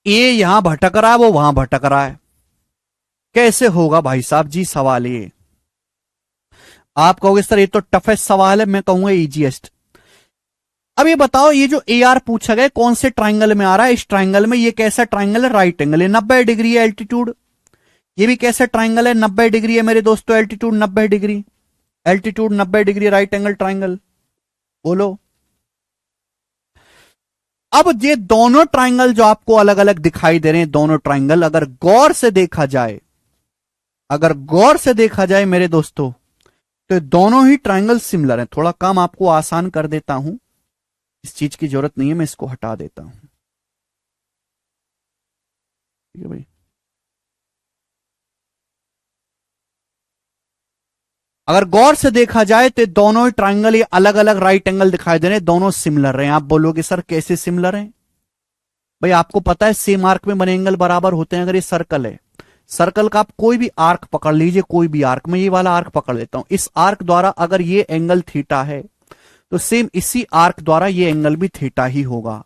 ए यहां भटक रहा है, वो वहां भटक रहा है, कैसे होगा भाई साहब जी सवाल ये। आप कहोगे सर ये तो टफेस्ट सवाल है, मैं कहूंगा इजीएस्ट। अब ये बताओ, ये जो ए आर पूछा गया कौन से ट्राइंगल में आ रहा है। इस ट्राइंगल में ये कैसा ट्राइंगल है, राइट एंगल है, 90 डिग्री है एल्टीट्यूड। ये भी कैसा ट्राइंगल है, 90 डिग्री है मेरे दोस्तों, altitude 90 degree, altitude 90 degree, right angle triangle. बोलो। अब ये दोनों ट्राइंगल जो आपको अलग अलग दिखाई दे रहे हैं, दोनों ट्राइंगल अगर गौर से देखा जाए, अगर गौर से देखा जाए मेरे दोस्तों, तो दोनों ही ट्राइंगल सिमिलर हैं। थोड़ा काम आपको आसान कर देता हूं, इस चीज की जरूरत नहीं है, मैं इसको हटा देता हूं, ठीक है भाई। अगर गौर से देखा जाए तो दोनों ही ट्राइंगल ये अलग अलग राइट एंगल दिखाई दे रहे हैं, दोनों सिमिलर हैं। आप बोलोगे सर कैसे सिमिलर हैं। भाई आपको पता है सेम आर्क में बने एंगल बराबर होते हैं। अगर ये सर्कल है, सर्कल का आप कोई भी आर्क पकड़ लीजिए, कोई भी आर्क, में ये वाला आर्क पकड़ लेता हूं, इस आर्क द्वारा अगर ये एंगल थीटा है तो सेम इसी आर्क द्वारा ये एंगल भी थीटा ही होगा।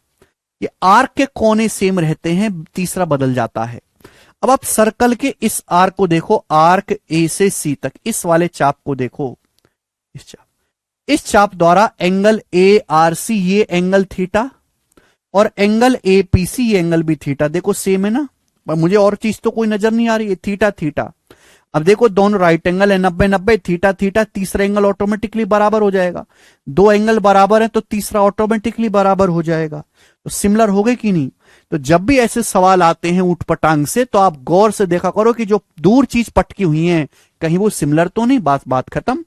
ये आर्क के कोने सेम रहते हैं, तीसरा बदल जाता है। अब आप सर्कल के इस आर्क को देखो, आर्क ए से सी तक, इस वाले चाप को देखो, इस चाप द्वारा एंगल ए आर सी ये एंगल थीटा, और एंगल ए पी सी ये एंगल भी थीटा। देखो सेम है ना, पर मुझे और चीज तो कोई नजर नहीं आ रही है, थीटा थीटा। अब देखो दोनों राइट एंगल है, 90 90, थीटा थीटा, तीसरा एंगल ऑटोमेटिकली बराबर हो जाएगा। दो एंगल बराबर है तो तीसरा ऑटोमेटिकली बराबर हो जाएगा। तो सिमिलर हो गए कि नहीं। तो जब भी ऐसे सवाल आते हैं ऊटपटांग से, तो आप गौर से देखा करो कि जो दूर चीज पटकी हुई है कहीं वो सिमिलर तो नहीं, बात खत्म।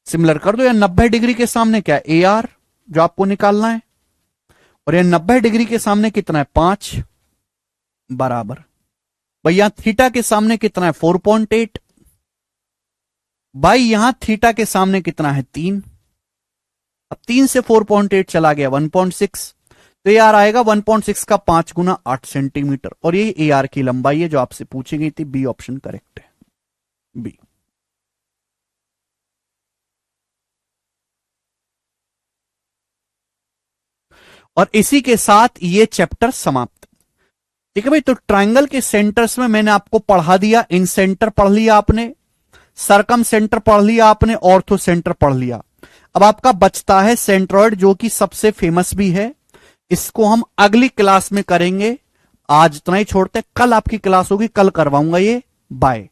सिमिलर कर दो। या 90 डिग्री के सामने क्या, ए आर जो आपको निकालना है, और ये 90 डिग्री के सामने कितना है, 5 बराबर। भाई यहां थीटा के सामने कितना है, 4.8। भाई यहां थीटा के सामने कितना है, 3। अब 3 से 4.8 चला गया 1.6, तो ये आर आएगा 1.6 का 5 गुना 8 सेंटीमीटर। और ये ए आर की लंबाई है जो आपसे पूछी गई थी। बी ऑप्शन करेक्ट है, बी। और इसी के साथ ये चैप्टर समाप्त। ठीक है भाई। तो ट्राइंगल के सेंटर्स में मैंने आपको पढ़ा दिया, इन सेंटर पढ़ लिया आपने, सरकम सेंटर पढ़ लिया आपने, ऑर्थो सेंटर पढ़ लिया। अब आपका बचता है सेंट्रॉइड, जो कि सबसे फेमस भी है। इसको हम अगली क्लास में करेंगे। आज इतना ही छोड़ते, कल आपकी क्लास होगी, कल करवाऊंगा ये। बाय।